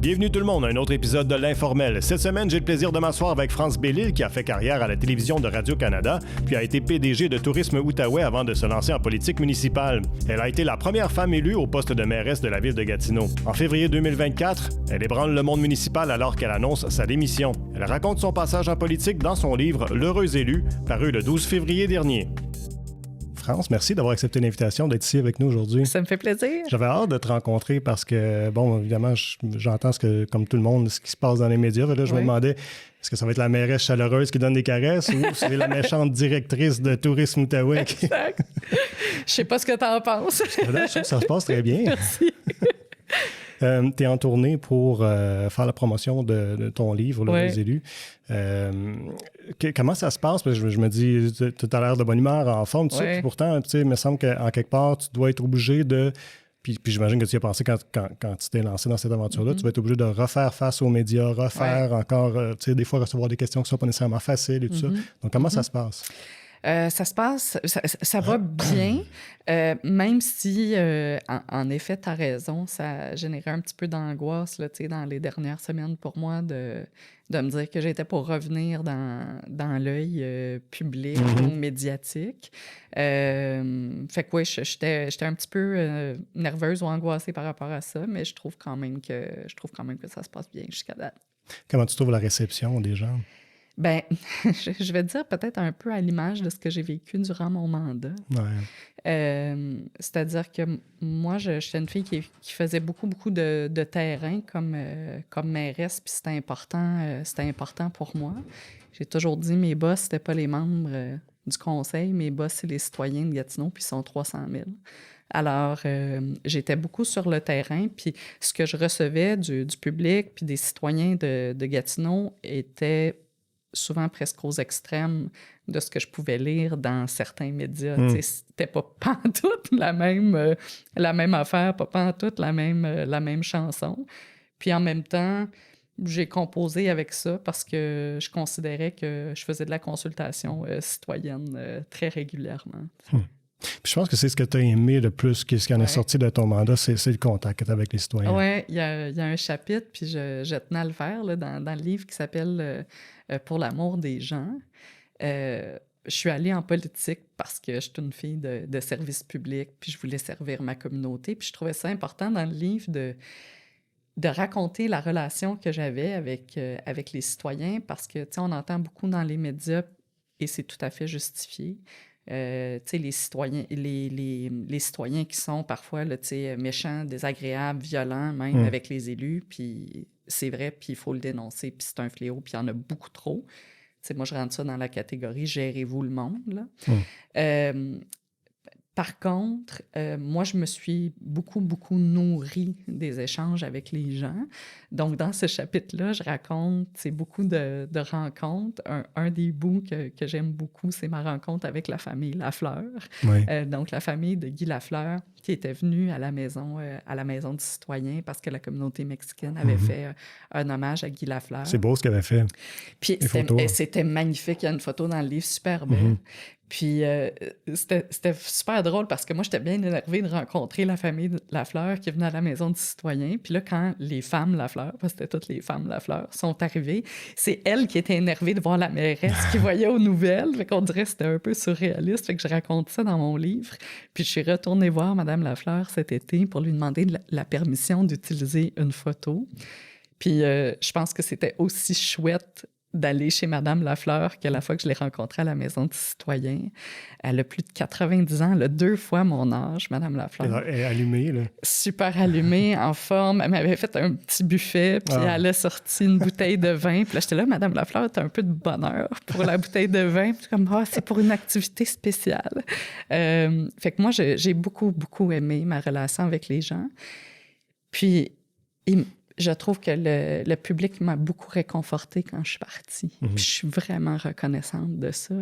Bienvenue tout le monde à un autre épisode de l'Informel. Cette semaine, j'ai le plaisir de m'asseoir avec France Bellil, qui a fait carrière à la télévision de Radio-Canada, puis a été PDG de Tourisme Outaouais avant de se lancer en politique municipale. Elle a été la première femme élue au poste de mairesse de la ville de Gatineau. En février 2024, elle ébranle le monde municipal alors qu'elle annonce sa démission. Elle raconte son passage en politique dans son livre « L'heureux élu », paru le 12 février dernier. France, merci d'avoir accepté l'invitation d'être ici avec nous aujourd'hui. Ça me fait plaisir. J'avais hâte de te rencontrer parce que, bon, évidemment, j'entends comme tout le monde, ce qui se passe dans les médias. Là, je me demandais, est-ce que ça va être la mairesse chaleureuse qui donne des caresses ou c'est la méchante directrice de Tourisme Outaouais? Exact. Je sais pas ce que tu en penses. Là, je trouve que ça se passe très bien. Merci. Tu es en tournée pour faire la promotion de ton livre, Les élus. Comment ça se passe? Parce que je me dis, tu as l'air de bonne humeur, en forme, tout ça. Puis pourtant, tu sais, il me semble qu'en quelque part, tu dois être obligé de... Puis j'imagine que tu y as pensé quand tu t'es lancé dans cette aventure-là, tu vas être obligé de refaire face aux médias, encore, tu sais, des fois recevoir des questions qui ne sont pas nécessairement faciles et tout ça. Donc, comment ça se passe? Ça se passe, ça va bien, même si, en effet, tu as raison, ça a généré un petit peu d'angoisse là, dans les dernières semaines pour moi de me dire que j'étais pour revenir dans l'œil public ou médiatique. Fait que oui, j'étais un petit peu nerveuse ou angoissée par rapport à ça, mais je trouve quand même que ça se passe bien jusqu'à date. Comment tu trouves la réception des gens? Ben, je vais te dire peut-être un peu à l'image de ce que j'ai vécu durant mon mandat. C'est-à-dire que moi, j'étais une fille qui faisait beaucoup de terrain comme mairesse, puis c'était important pour moi. J'ai toujours dit, mes boss, c'était pas les membres du conseil, mes boss, c'est les citoyens de Gatineau, puis ils sont 300 000. Alors, j'étais beaucoup sur le terrain, puis ce que je recevais du public, puis des citoyens de Gatineau était souvent presque aux extrêmes de ce que je pouvais lire dans certains médias. C'était pas pantoute la même affaire, pas pantoute la même chanson. Puis en même temps, j'ai composé avec ça parce que je considérais que je faisais de la consultation citoyenne très régulièrement. Puis je pense que c'est ce que tu as aimé le plus, ce qui en est sorti de ton mandat, c'est le contact avec les citoyens. Oui, il y a un chapitre, puis je tenais à le faire là, dans le livre qui s'appelle Pour l'amour des gens. Je suis allée en politique parce que je suis une fille de service public, puis je voulais servir ma communauté. Puis je trouvais ça important dans le livre de raconter la relation que j'avais avec les citoyens parce que, tu sais, on entend beaucoup dans les médias et c'est tout à fait justifié. Tu sais, les citoyens qui sont parfois là, tu sais, méchants, désagréables, violents, même avec les élus, puis c'est vrai, puis il faut le dénoncer, puis c'est un fléau, puis il y en a beaucoup trop. Tu sais, moi, je rentre ça dans la catégorie « gérez-vous le monde », là. Par contre, moi, je me suis beaucoup nourrie des échanges avec les gens. Donc, dans ce chapitre-là, je raconte, c'est beaucoup de rencontres. Un des bouts que j'aime beaucoup, c'est ma rencontre avec la famille Lafleur. Donc, la famille de Guy Lafleur, qui était venue à la maison du citoyen parce que la communauté mexicaine avait fait un hommage à Guy Lafleur. C'est beau ce qu'elle avait fait. Puis c'était magnifique. Il y a une photo dans le livre super belle. Puis c'était super drôle parce que moi, j'étais bien énervée de rencontrer la famille Lafleur qui venait à la maison du citoyen. Puis là, quand les femmes Lafleur, parce que c'était toutes les femmes Lafleur, sont arrivées, c'est elle qui était énervée de voir la mairesse qui voyait aux nouvelles. Fait qu'on dirait que c'était un peu surréaliste. Fait que je raconte ça dans mon livre. Puis je suis retournée voir Mme Lafleur cet été pour lui demander la permission d'utiliser une photo. Puis je pense que c'était aussi chouette d'aller chez Mme Lafleur que la fois que je l'ai rencontrée à la Maison du citoyen. Elle a plus de 90 ans, elle a 2 fois mon âge, Mme Lafleur. Elle est allumée, là. Super allumée, en forme. Elle m'avait fait un petit buffet, puis elle a sorti une bouteille de vin. Puis là, j'étais là, Mme Lafleur, t'as un peu de bonheur pour la bouteille de vin. Puis comme, c'est pour une activité spéciale. Fait que moi, j'ai beaucoup aimé ma relation avec les gens. Puis, je trouve que le public m'a beaucoup réconfortée quand je suis partie. Puis je suis vraiment reconnaissante de ça.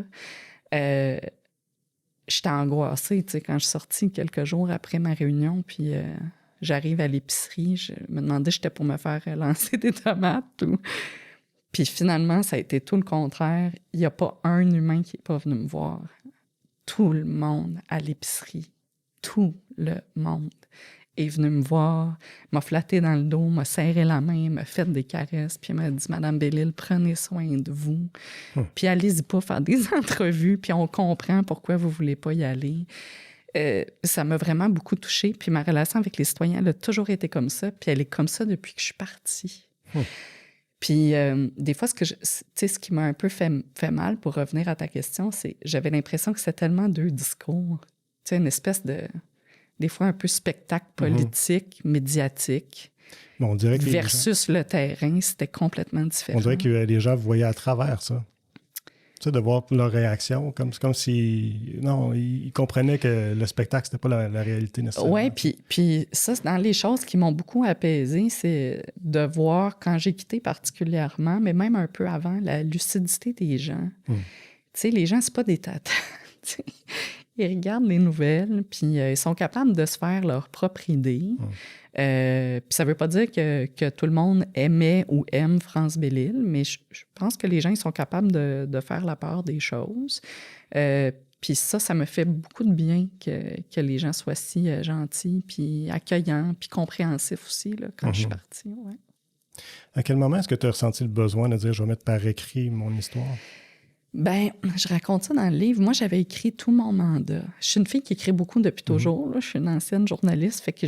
J'étais angoissée, tu sais, quand je suis sortie quelques jours après ma réunion, puis j'arrive à l'épicerie, je me demandais si j'étais pour me faire lancer des tomates. Puis finalement, ça a été tout le contraire. Il n'y a pas un humain qui n'est pas venu me voir. Tout le monde à l'épicerie. Tout le monde est venue me voir, m'a flatté dans le dos, m'a serré la main, m'a fait des caresses, puis elle m'a dit « Madame Bellil, prenez soin de vous, puis allez-y pas faire des entrevues, puis on comprend pourquoi vous voulez pas y aller. » Ça m'a vraiment beaucoup touchée, puis ma relation avec les citoyens, elle a toujours été comme ça, puis elle est comme ça depuis que je suis partie. Puis des fois, ce qui m'a un peu fait mal, pour revenir à ta question, c'est j'avais l'impression que c'était tellement deux discours, une espèce de... des fois un peu spectacle politique, médiatique, bon, on dirait que versus le terrain, c'était complètement différent. On dirait que les gens voyaient à travers ça. Tu sais, de voir leur réaction, comme si... Non, ils comprenaient que le spectacle, c'était pas la réalité nécessairement. Oui, puis ça, c'est dans les choses qui m'ont beaucoup apaisée, c'est de voir, quand j'ai quitté particulièrement, mais même un peu avant, la lucidité des gens. Tu sais, les gens, c'est pas des tatas. Ils regardent les nouvelles, puis ils sont capables de se faire leur propre idée. Puis ça veut pas dire que tout le monde aimait ou aime France Bellil, mais je pense que les gens ils sont capables de faire la part des choses. Puis ça me fait beaucoup de bien que les gens soient si gentils, puis accueillants, puis compréhensifs aussi, là, quand je suis partie. Ouais. À quel moment est-ce que tu as ressenti le besoin de dire « je vais mettre par écrit mon histoire » ? Ben, je raconte ça dans le livre. Moi, j'avais écrit tout mon mandat. Je suis une fille qui écrit beaucoup depuis toujours. Là. Je suis une ancienne journaliste, fait que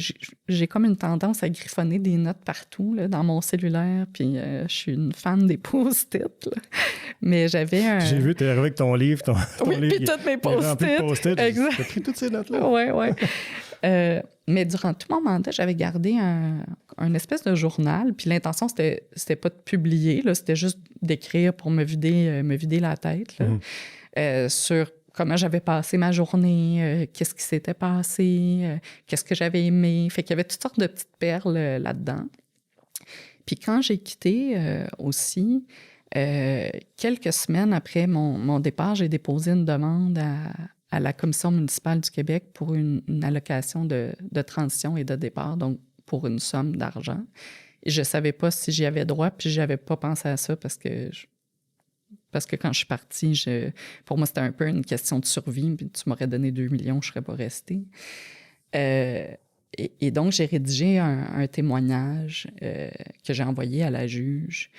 j'ai comme une tendance à griffonner des notes partout là, dans mon cellulaire. Puis je suis une fan des post-it. Là. Mais j'avais un... J'ai vu, tu es arrivé avec ton livre. Oui, puis toutes mes post-it. Exact. Tu as pris toutes ces notes-là. Oui. Mais durant tout mon mandat, j'avais gardé un espèce de journal. Puis l'intention, c'était pas de publier, là, c'était juste d'écrire pour me vider la tête là, sur comment j'avais passé ma journée, qu'est-ce qui s'était passé, qu'est-ce que j'avais aimé. Fait qu'il y avait toutes sortes de petites perles là-dedans. Puis quand j'ai quitté aussi, quelques semaines après mon départ, j'ai déposé une demande à la Commission municipale du Québec pour une allocation de transition et de départ, donc pour une somme d'argent. Et je ne savais pas si j'y avais droit, puis je n'avais pas pensé à ça parce que quand je suis partie, pour moi, c'était un peu une question de survie. Puis tu m'aurais donné 2 millions, je ne serais pas restée. Et donc, j'ai rédigé un témoignage que j'ai envoyé à la juge.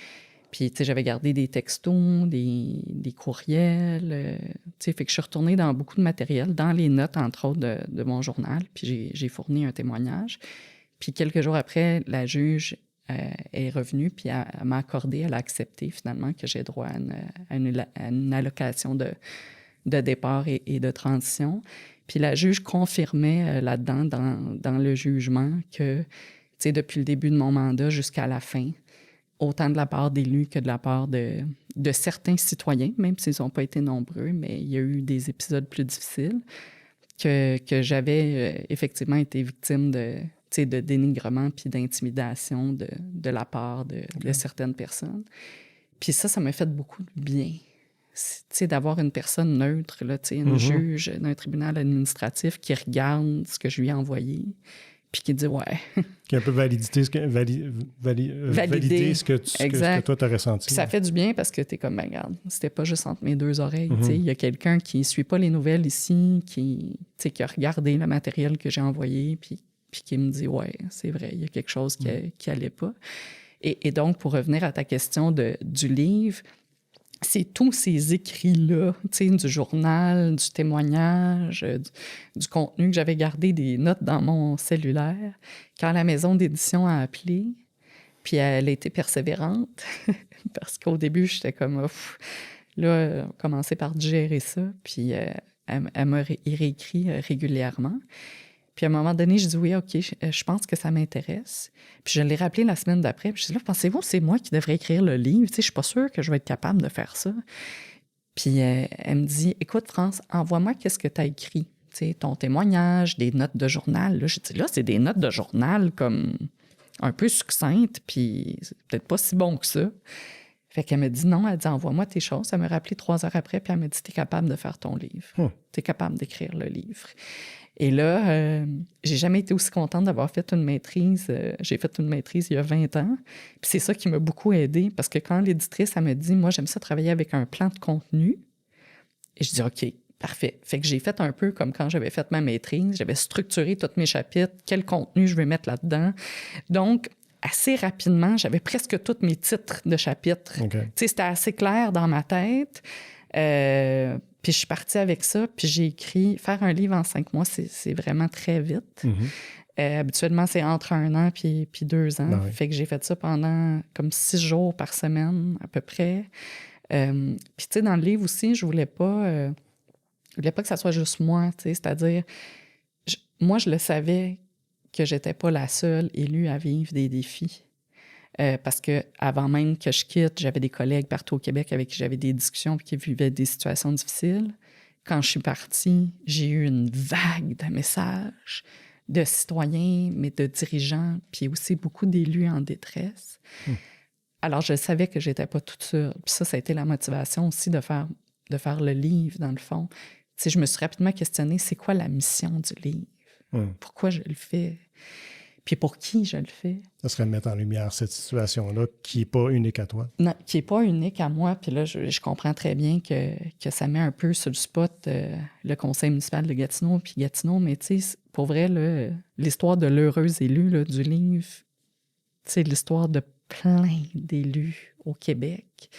Puis, tu sais, j'avais gardé des textos, des courriels. Tu sais, fait que je suis retournée dans beaucoup de matériel, dans les notes, entre autres, de mon journal. Puis, j'ai fourni un témoignage. Puis, quelques jours après, la juge est revenue, puis elle m'a accordé, elle a accepté finalement que j'ai droit à une allocation de départ et de transition. Puis, la juge confirmait là-dedans, dans le jugement, que, tu sais, depuis le début de mon mandat jusqu'à la fin, autant de la part d'élus que de la part de certains citoyens, même s'ils n'ont pas été nombreux, mais il y a eu des épisodes plus difficiles, que j'avais effectivement été victime de dénigrement puis d'intimidation de la part de certaines personnes. Puis ça m'a fait beaucoup de bien. D'avoir une personne neutre, là, une juge d'un tribunal administratif qui regarde ce que je lui ai envoyé, puis qui dit « ouais ». Qui a un peu validé ce que toi, tu as ressenti. Puis ça fait du bien parce que tu es comme « ben regarde, c'était pas juste entre mes deux oreilles. Il y a quelqu'un qui suit pas les nouvelles ici, qui a regardé le matériel que j'ai envoyé, puis qui me dit « ouais, c'est vrai, il y a quelque chose qui allait pas ». Et donc, pour revenir à ta question du livre, c'est tous ces écrits-là, du journal, du témoignage, du contenu que j'avais gardé, des notes dans mon cellulaire. Quand la maison d'édition a appelé, puis elle a été persévérante, parce qu'au début, j'étais comme, ouf, là, on commençait par digérer ça, puis elle m'a réécrit régulièrement. Puis à un moment donné, je dis oui, OK, je pense que ça m'intéresse. Puis je l'ai rappelé la semaine d'après. Puis je dis là, pensez-vous, c'est moi qui devrais écrire le livre? Je suis pas sûre que je vais être capable de faire ça. Puis elle me dit, écoute, France, envoie-moi qu'est-ce que tu as écrit. Ton témoignage, des notes de journal. Là, je dis là, c'est des notes de journal comme un peu succinctes, puis c'est peut-être pas si bon que ça. Fait qu'elle me dit non, elle dit envoie-moi tes choses. Elle m'a rappelé 3 heures après, puis elle m'a dit t'es capable de faire ton livre. T'es capable d'écrire le livre. Et là, j'ai jamais été aussi contente d'avoir fait une maîtrise. J'ai fait une maîtrise il y a 20 ans. Puis c'est ça qui m'a beaucoup aidée, parce que quand l'éditrice, elle me dit, moi, j'aime ça travailler avec un plan de contenu. Et je dis, OK, parfait. Fait que j'ai fait un peu comme quand j'avais fait ma maîtrise. J'avais structuré tous mes chapitres, quel contenu je vais mettre là-dedans. Donc, assez rapidement, j'avais presque tous mes titres de chapitres. Okay. Tu sais, c'était assez clair dans ma tête. Puis je suis partie avec ça, puis j'ai écrit... Faire un livre en 5 mois, c'est vraiment très vite. Habituellement, c'est entre 1 an puis 2 ans. Oui. Fait que j'ai fait ça pendant comme 6 jours par semaine, à peu près. Puis, tu sais, dans le livre aussi, je voulais pas que ça soit juste moi, tu sais, c'est-à-dire... Moi, je le savais que j'étais pas la seule élue à vivre des défis. Parce que avant même que je quitte, j'avais des collègues partout au Québec avec qui j'avais des discussions et qui vivaient des situations difficiles. Quand je suis partie, j'ai eu une vague de messages de citoyens, mais de dirigeants, puis aussi beaucoup d'élus en détresse. Alors, je savais que j'étais pas toute seule. Puis ça a été la motivation aussi de faire le livre, dans le fond. Tu sais, je me suis rapidement questionnée, c'est quoi la mission du livre? Pourquoi je le fais? Puis pour qui je le fais? Ça serait de mettre en lumière cette situation-là qui n'est pas unique à toi. Non, qui n'est pas unique à moi. Puis là, je comprends très bien que ça met un peu sur le spot le conseil municipal de Gatineau puis Gatineau. Mais tu sais, pour vrai, là, l'histoire de l'heureuse élue là, du livre, c'est l'histoire de plein d'élus au Québec.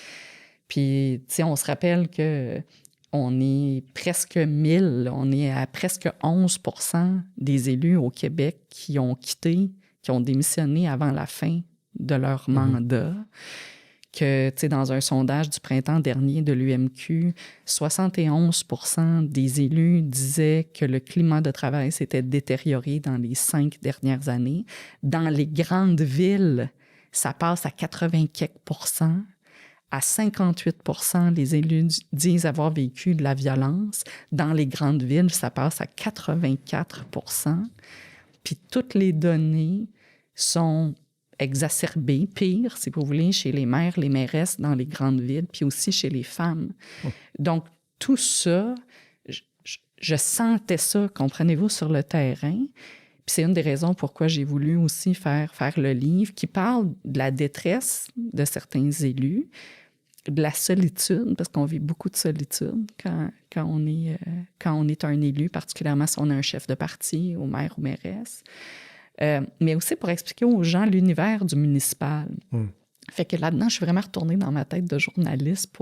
Puis, tu sais, on se rappelle que on est presque 1000, on est à presque 11% des élus au Québec qui ont quitté, qui ont démissionné avant la fin de leur mandat. Que, tu sais, dans un sondage du printemps dernier de l'UMQ, 71% des élus disaient que le climat de travail s'était détérioré dans les 5 dernières années. Dans les grandes villes, ça passe à 80%. À 58%, les élus disent avoir vécu de la violence. Dans les grandes villes, ça passe à 84%. Puis toutes les données sont exacerbées, pire, si vous voulez, chez les maires, les mairesses dans les grandes villes, puis aussi chez les femmes. Donc, tout ça, je sentais ça, comprenez-vous, sur le terrain. Puis c'est une des raisons pourquoi j'ai voulu aussi faire le livre qui parle de la détresse de certains élus, de la solitude, parce qu'on vit beaucoup de solitude quand on est un élu, particulièrement si on est un chef de parti, ou maire ou mairesse. Mais aussi pour expliquer aux gens l'univers du municipal. Fait que là-dedans, je suis vraiment retournée dans ma tête de journaliste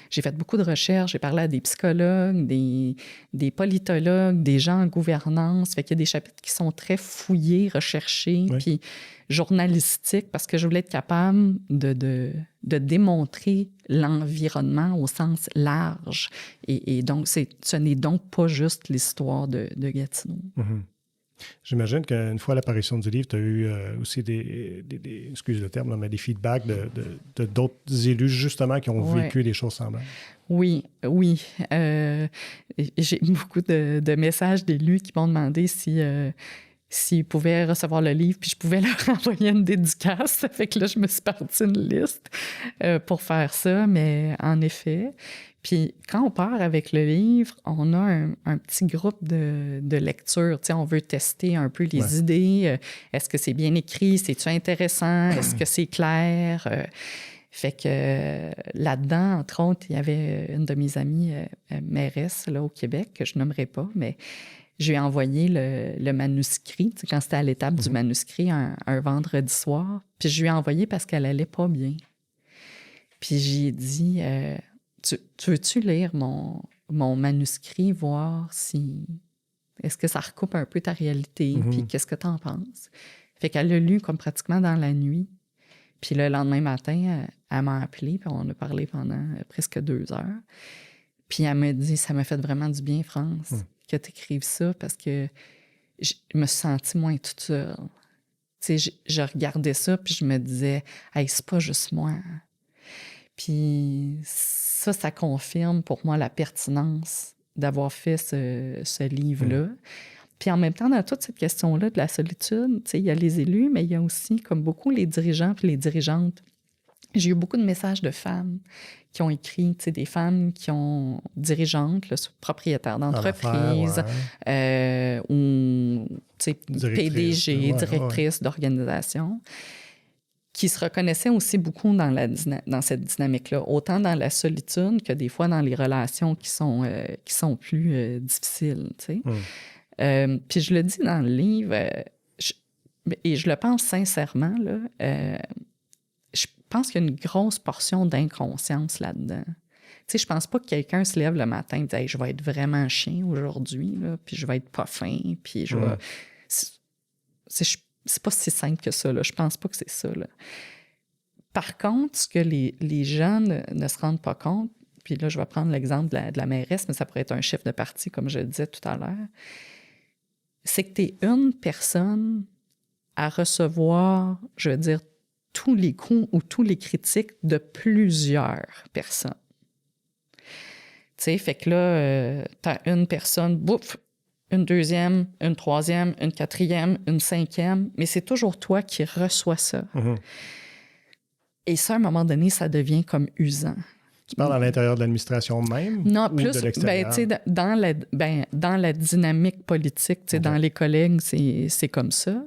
j'ai fait beaucoup de recherches, j'ai parlé à des psychologues, des politologues, des gens en gouvernance. Fait qu'il y a des chapitres qui sont très fouillés, recherchés, puis journalistiques, parce que je voulais être capable de démontrer l'environnement au sens large. Et donc, ce n'est donc pas juste l'histoire de Gatineau. J'imagine qu'une fois l'apparition du livre, tu as eu aussi des excuse le terme, là, mais des feedbacks de d'autres élus, justement, qui ont vécu des choses semblables. Oui. J'ai beaucoup de messages d'élus qui m'ont demandé s'ils pouvaient recevoir le livre, puis je pouvais leur envoyer une dédicace. Ça fait que là, je me suis partie une liste pour faire ça, mais en effet... Puis quand on part avec le livre, on a un petit groupe de lecture. Tu sais, on veut tester un peu les idées. Est-ce que c'est bien écrit? C'est-tu intéressant? Est-ce que c'est clair? Fait que là-dedans, entre autres, il y avait une de mes amies mairesse là, au Québec, que je nommerai pas, mais je lui ai envoyé le manuscrit, tu sais, quand c'était à l'étape du manuscrit, un vendredi soir. Puis je lui ai envoyé parce qu'elle allait pas bien. Puis j'ai dit... Tu veux-tu lire mon manuscrit, voir si... Est-ce que ça recoupe un peu ta réalité, puis qu'est-ce que tu en penses? Fait qu'elle l'a lu comme pratiquement dans la nuit. Puis le lendemain matin, elle m'a appelé, puis on a parlé pendant presque 2 heures. Puis elle m'a dit, ça m'a fait vraiment du bien, France, que tu écrives ça, parce que je me suis sentie moins toute seule. Tu sais, je regardais ça, puis je me disais, hey, c'est pas juste moi. Puis ça confirme pour moi la pertinence d'avoir fait ce livre-là. Puis en même temps, dans toute cette question-là de la solitude, il y a les élus, mais il y a aussi, comme beaucoup, les dirigeants puis les dirigeantes. J'ai eu beaucoup de messages de femmes qui ont écrit, des femmes qui ont dirigeantes, là, propriétaires d'entreprises, ou PDG, directrices d'organisation, qui se reconnaissaient aussi beaucoup dans cette dynamique-là, autant dans la solitude que des fois dans les relations qui sont plus difficiles, tu sais. Puis je le dis dans le livre, et je le pense sincèrement, là, je pense qu'il y a une grosse portion d'inconscience là-dedans. Tu sais, je pense pas que quelqu'un se lève le matin et dit hey, « je vais être vraiment chien aujourd'hui, là, puis je vais être pas fin, puis je vais... » C'est pas si simple que ça, là. Je pense pas que c'est ça, là. Par contre, ce que les gens ne se rendent pas compte, puis là, je vais prendre l'exemple de la mairesse, mais ça pourrait être un chef de parti, comme je le disais tout à l'heure, c'est que tu es une personne à recevoir, je veux dire, tous les coups ou tous les critiques de plusieurs personnes. Tu sais, fait que là, t'as une personne, bouf, une deuxième, une troisième, une quatrième, une cinquième, mais c'est toujours toi qui reçois ça. Et ça, à un moment donné, ça devient comme usant. Tu parles à l'intérieur de l'administration même? Non, ou plus, de l'extérieur? tu sais, dans la dynamique politique, tu sais, dans les collègues, c'est comme ça.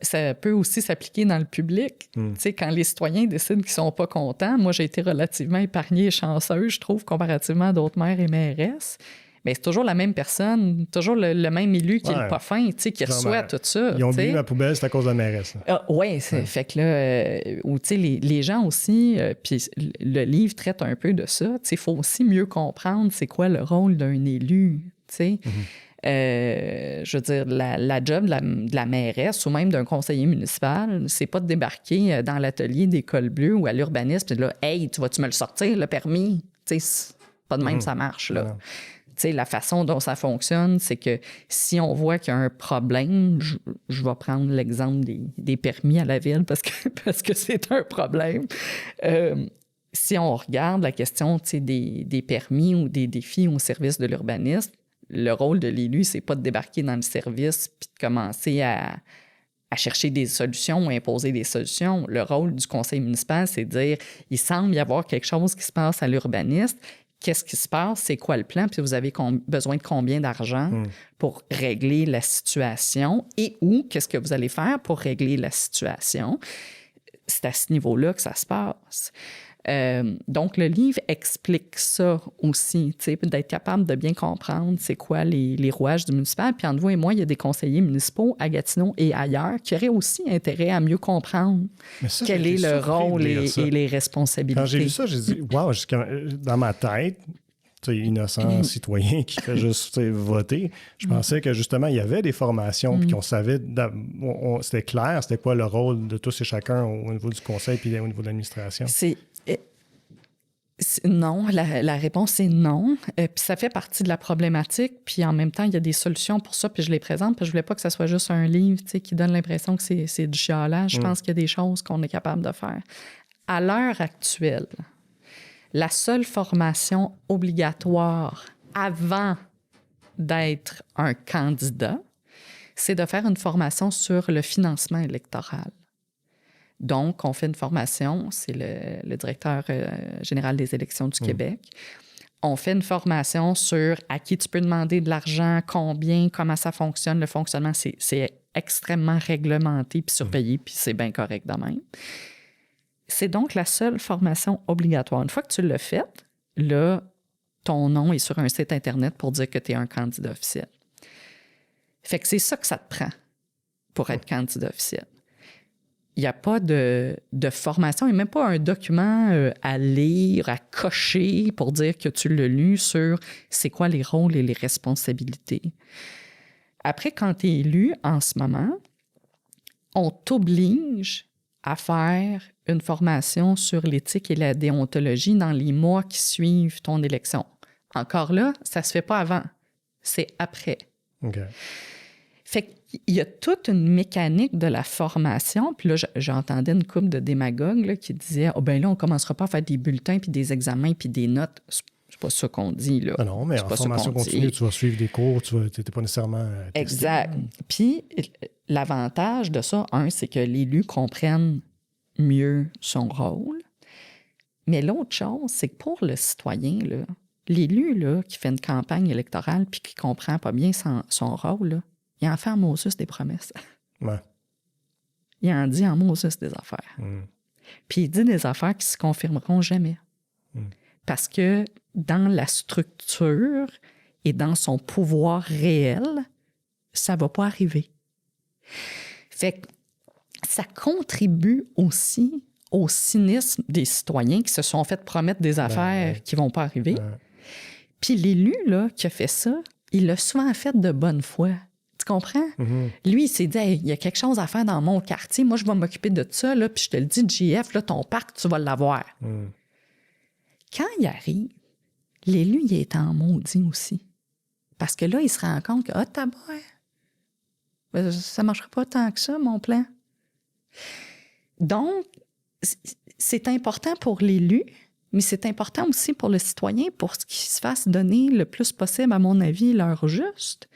Ça peut aussi s'appliquer dans le public. Tu sais, quand les citoyens décident qu'ils sont pas contents, moi, j'ai été relativement épargnée et chanceuse, je trouve, comparativement à d'autres maires et mairesses. Mais c'est toujours la même personne, toujours le même élu qui est le pas fin, tu sais, qui reçoit tout ça. Ils ont bu ma poubelle, c'est à cause de la mairesse. Oui, fait que là, ou tu sais, les gens aussi, puis le livre traite un peu de ça, tu sais, il faut aussi mieux comprendre c'est quoi le rôle d'un élu, tu sais. Je veux dire, la job de la mairesse ou même d'un conseiller municipal, c'est pas de débarquer dans l'atelier des cols bleus ou à l'urbanisme et de là, « Hey, vas-tu me le sortir, le permis? » Tu sais, pas de même ça marche, là. Tu sais, la façon dont ça fonctionne, c'est que si on voit qu'il y a un problème, je vais prendre l'exemple des permis à la ville parce que c'est un problème. Si on regarde la question des permis ou des défis au service de l'urbanisme, le rôle de l'élu, c'est pas de débarquer dans le service puis de commencer à chercher des solutions ou imposer des solutions. Le rôle du conseil municipal, c'est de dire il semble y avoir quelque chose qui se passe à l'urbaniste. Qu'est-ce qui se passe? C'est quoi le plan? Puis vous avez besoin de combien d'argent pour régler la situation? Et qu'est-ce que vous allez faire pour régler la situation? C'est à ce niveau-là que ça se passe. Donc, le livre explique ça aussi, d'être capable de bien comprendre c'est quoi les rouages du municipal. Puis entre vous et moi, il y a des conseillers municipaux à Gatineau et ailleurs qui auraient aussi intérêt à mieux comprendre quel est le rôle et les responsabilités. Quand j'ai lu ça, j'ai dit, wow, dans ma tête, innocent citoyen qui fait juste voter, je pensais que justement, il y avait des formations puis qu'on savait, c'était clair, c'était quoi le rôle de tous et chacun au niveau du conseil puis au niveau de l'administration. Non, la réponse est non. Puis ça fait partie de la problématique. Puis en même temps, il y a des solutions pour ça. Puis je les présente. Puis je voulais pas que ça soit juste un livre qui donne l'impression que c'est du chialage. Je pense qu'il y a des choses qu'on est capable de faire. À l'heure actuelle, la seule formation obligatoire avant d'être un candidat, c'est de faire une formation sur le financement électoral. Donc, on fait une formation, c'est le directeur général des élections du Québec. On fait une formation sur à qui tu peux demander de l'argent, combien, comment ça fonctionne. Le fonctionnement, c'est extrêmement réglementé puis surveillé, puis c'est bien correct de même. C'est donc la seule formation obligatoire. Une fois que tu l'as faite, là, ton nom est sur un site Internet pour dire que tu es un candidat officiel. Fait que c'est ça que ça te prend pour être candidat officiel. Il n'y a pas de formation, il n'y a même pas un document à lire, à cocher pour dire que tu l'as lu sur c'est quoi les rôles et les responsabilités. Après, quand tu es élu en ce moment, on t'oblige à faire une formation sur l'éthique et la déontologie dans les mois qui suivent ton élection. Encore là, ça ne se fait pas avant, c'est après. OK. Fait qu'il y a toute une mécanique de la formation. Puis là, j'entendais une couple de démagogues là, qui disaient « Ah ben là, on ne commencera pas à faire des bulletins, puis des examens, puis des notes. » C'est pas ça qu'on dit, là. Ah non, mais en formation continue, tu vas suivre des cours, tu n'es pas nécessairement... Exact. Puis l'avantage de ça, c'est que l'élu comprenne mieux son rôle. Mais l'autre chose, c'est que pour le citoyen, là, l'élu là, qui fait une campagne électorale puis qui comprend pas bien son rôle, là, il en fait en Moses des promesses. Ouais. il en dit en Moses des affaires. Puis il dit des affaires qui se confirmeront jamais. Parce que dans la structure et dans son pouvoir réel, ça va pas arriver. Fait que ça contribue aussi au cynisme des citoyens qui se sont fait promettre des affaires qui vont pas arriver. Puis l'élu, là, qui a fait ça, il l'a souvent fait de bonne foi. Tu comprends? Lui, il s'est dit, hey, il y a quelque chose à faire dans mon quartier. Moi, je vais m'occuper de ça, là, puis je te le dis, JF, là, ton parc, tu vas l'avoir. Quand il arrive, l'élu, il est en maudit aussi. Parce que là, il se rend compte que, ça ne marchera pas tant que ça, mon plan. Donc, c'est important pour l'élu, mais c'est important aussi pour le citoyen pour qu'il se fasse donner le plus possible, à mon avis, l'heure juste.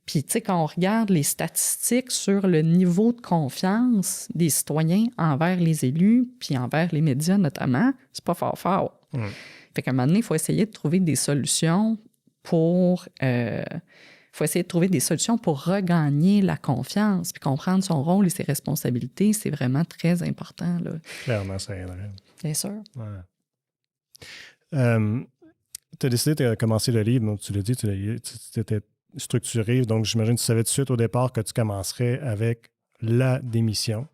Puis, tu sais, quand on regarde les statistiques sur le niveau de confiance des citoyens envers les élus, puis envers les médias notamment, c'est pas fort. Fait qu'à un moment donné, il faut essayer de trouver des solutions pour regagner la confiance, puis comprendre son rôle et ses responsabilités. C'est vraiment très important, là. Clairement, ça aiderait. Bien sûr. Tu as décidé de commencer le livre, donc tu l'as dit, tu étais structuré, donc j'imagine que tu savais tout de suite au départ que tu commencerais avec la démission.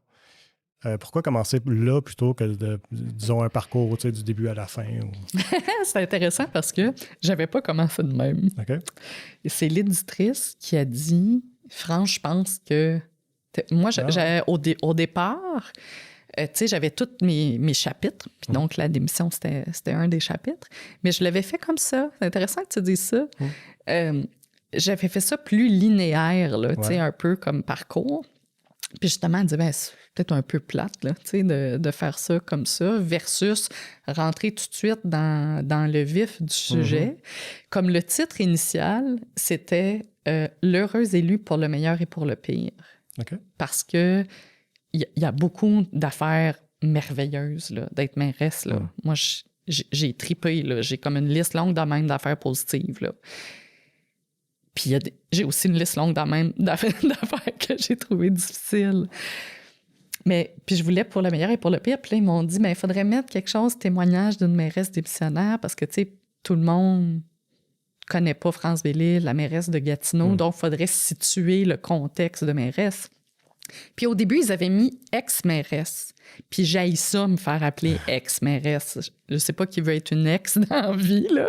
Pourquoi commencer là plutôt que, disons, un parcours du début à la fin? C'est intéressant parce que j'avais pas commencé de même. Okay. Et c'est l'éditrice qui a dit, France, je pense que... Moi, au départ, tu sais, j'avais tous mes chapitres, puis donc la démission, c'était un des chapitres, mais je l'avais fait comme ça. C'est intéressant que tu dises ça. J'avais fait ça plus linéaire, là, tu sais, un peu comme parcours. Puis justement, elle dit, c'est peut-être un peu plate, là, tu sais, de faire ça comme ça, versus rentrer tout de suite dans le vif du sujet. Comme le titre initial, c'était L'heureux élu pour le meilleur et pour le pire. Okay. Parce que il y a beaucoup d'affaires merveilleuses, là, d'être mairesse, là. Moi, j'ai tripé, là. J'ai comme une liste longue même d'affaires positives, là. Puis j'ai aussi une liste longue d'affaires que j'ai trouvées difficiles. Mais puis je voulais pour le meilleur et pour le pire. Puis là, ils m'ont dit, il faudrait mettre quelque chose, témoignage d'une mairesse démissionnaire, parce que, tu sais, tout le monde connaît pas France Bellil, la mairesse de Gatineau, donc il faudrait situer le contexte de mairesse. Puis au début, ils avaient mis ex-mairesse. Puis j'haïs ça, me faire appeler ex-mairesse. Je sais pas qui veut être une ex dans la vie, là.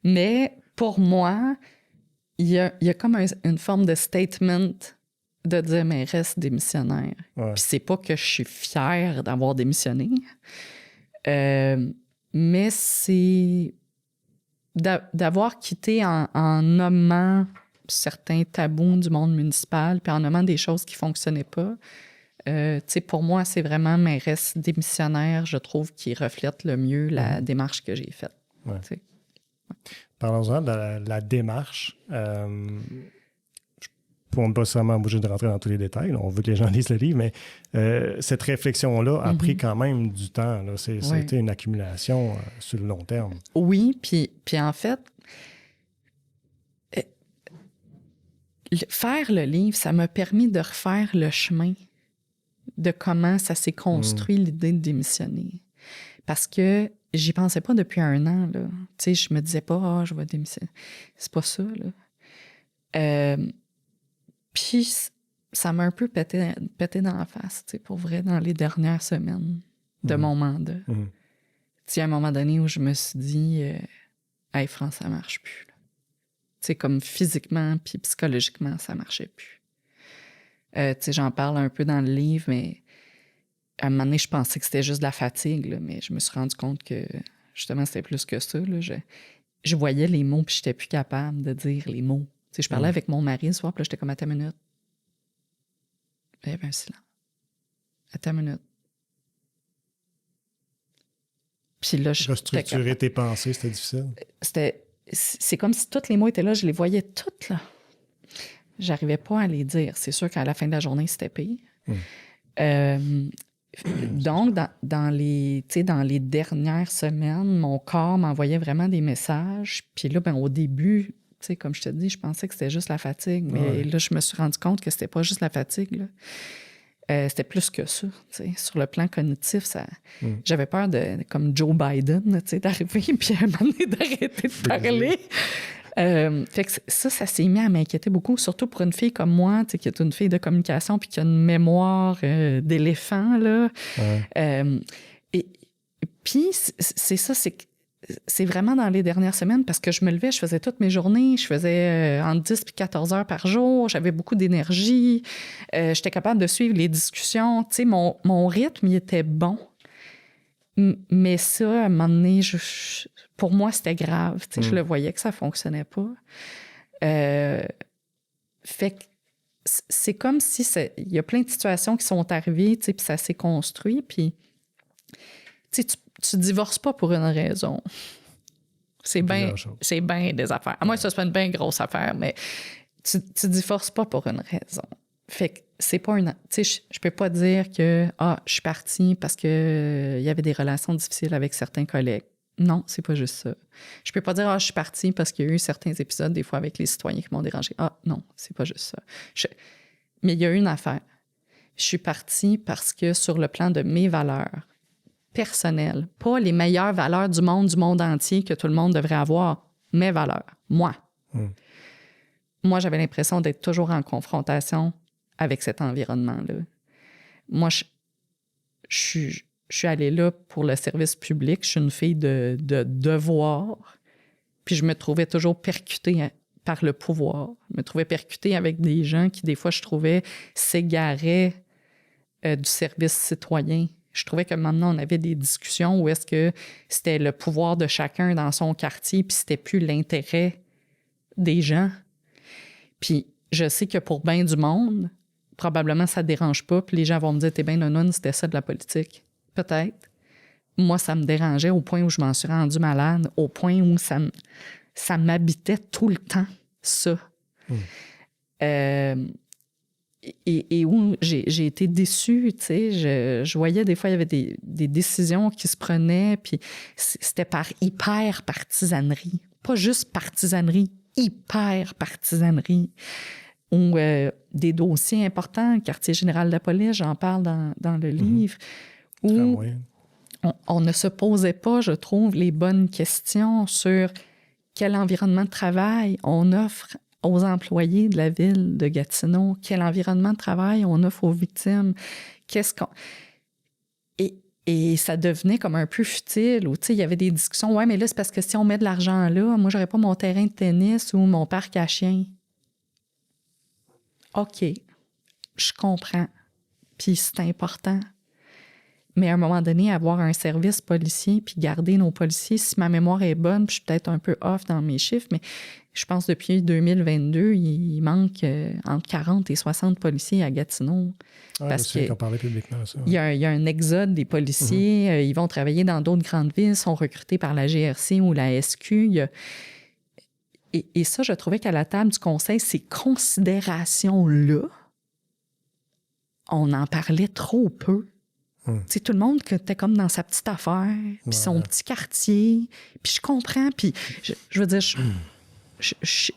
Mais pour moi... Il y a comme une forme de statement de dire mairesse démissionnaire. Puis c'est pas que je suis fière d'avoir démissionné, mais c'est d'avoir quitté en nommant certains tabous du monde municipal, puis en nommant des choses qui fonctionnaient pas. Tu sais, pour moi, c'est vraiment mairesse démissionnaire, je trouve, qui reflète le mieux la démarche que j'ai faite. Parlons-en de la démarche. On n'est pas seulement obligé de rentrer dans tous les détails. Là, on veut que les gens lisent le livre, mais cette réflexion-là a pris quand même du temps. Là. Ça a été une accumulation sur le long terme. Oui, puis en fait, faire le livre, ça m'a permis de refaire le chemin de comment ça s'est construit l'idée de démissionner. Parce que j'y pensais pas depuis 1 an, là. Tu sais, je me disais pas, je vais démissionner. C'est pas ça, là. Puis, ça m'a un peu pété dans la face, tu sais, pour vrai, dans les dernières semaines de mon mandat. Tu sais, à un moment donné où je me suis dit, hey, France, ça marche plus, là. Tu sais, comme physiquement puis psychologiquement, ça marchait plus. Tu sais, j'en parle un peu dans le livre, mais à un moment donné, je pensais que c'était juste de la fatigue, là, mais je me suis rendu compte que, justement, c'était plus que ça, là. Je voyais les mots, puis j'étais plus capable de dire les mots. Tu sais, je parlais avec mon mari le soir, puis là, j'étais comme, attends une minute. Il y avait un silence. Attends une minute. Puis là, restructurer tes pensées, c'était difficile? C'est comme si tous les mots étaient là, je les voyais toutes, là. J'arrivais pas à les dire. C'est sûr qu'à la fin de la journée, c'était pire. Donc, dans les dernières semaines, mon corps m'envoyait vraiment des messages. Puis là, au début, comme je te dis, je pensais que c'était juste la fatigue. Mais là, je me suis rendu compte que c'était pas juste la fatigue, là. C'était plus que ça. Sur le plan cognitif, j'avais peur comme Joe Biden, d'arriver puis à un moment donné d'arrêter de parler. Fait que ça s'est mis à m'inquiéter beaucoup, surtout pour une fille comme moi, qui est une fille de communication puis qui a une mémoire d'éléphant. Là. Et puis, c'est ça, c'est vraiment dans les dernières semaines parce que je me levais, je faisais toutes mes journées, je faisais entre 10 et 14 heures par jour, j'avais beaucoup d'énergie, j'étais capable de suivre les discussions. Tu sais, mon rythme, il était bon. Mais ça, à un moment donné, pour moi, c'était grave. Tu sais, je le voyais que ça ne fonctionnait pas. Fait que c'est comme si il y a plein de situations qui sont arrivées, tu sais, puis ça s'est construit, puis tu divorces pas pour une raison. C'est bien des affaires. À moins que ce soit une bien grosse affaire, mais tu divorces pas pour une raison. Fait que c'est pas une... Tu sais, je peux pas dire que je suis partie parce que il y avait des relations difficiles avec certains collègues. Non, c'est pas juste ça. Je peux pas dire je suis partie parce qu'il y a eu certains épisodes, des fois, avec les citoyens qui m'ont dérangé. Non, c'est pas juste ça. Mais il y a une affaire. Je suis partie parce que sur le plan de mes valeurs personnelles, pas les meilleures valeurs du monde entier que tout le monde devrait avoir, mes valeurs, moi. Moi, j'avais l'impression d'être toujours en confrontation avec cet environnement-là. Moi, je suis allée là pour le service public. Je suis une fille de devoir. Puis je me trouvais toujours percutée par le pouvoir. Je me trouvais percutée avec des gens qui, des fois, je trouvais, s'égaraient du service citoyen. Je trouvais que maintenant, on avait des discussions où est-ce que c'était le pouvoir de chacun dans son quartier, puis c'était plus l'intérêt des gens. Puis je sais que pour bien du monde, probablement ça ne dérange pas, puis les gens vont me dire « T'es bien nounoune, c'était ça de la politique. » Peut-être. Moi, ça me dérangeait au point où je m'en suis rendue malade, au point où ça m'habitait tout le temps, ça. Et où j'ai été déçue, tu sais. Je voyais des fois, il y avait des décisions qui se prenaient, puis c'était par hyper partisanerie. Pas juste partisanerie, hyper partisanerie. Ou des dossiers importants, le quartier général de la police, j'en parle dans le livre, où on ne se posait pas, je trouve, les bonnes questions sur quel environnement de travail on offre aux employés de la ville de Gatineau, quel environnement de travail on offre aux victimes, Et ça devenait comme un peu futile, où, tu sais, il y avait des discussions, mais là, c'est parce que si on met de l'argent là, moi, j'aurais pas mon terrain de tennis ou mon parc à chiens. OK, je comprends, puis c'est important. Mais à un moment donné, avoir un service policier puis garder nos policiers, si ma mémoire est bonne, puis je suis peut-être un peu off dans mes chiffres, mais je pense que depuis 2022, il manque entre 40 et 60 policiers à Gatineau. Parce qu'on parlait publiquement de ça. Il y a un exode des policiers. Ils vont travailler dans d'autres grandes villes, sont recrutés par la GRC ou la SQ. Et ça, je trouvais qu'à la table du conseil, ces considérations-là, on en parlait trop peu. Tu sais, tout le monde était comme dans sa petite affaire, puis son petit quartier, puis je comprends, puis je veux dire,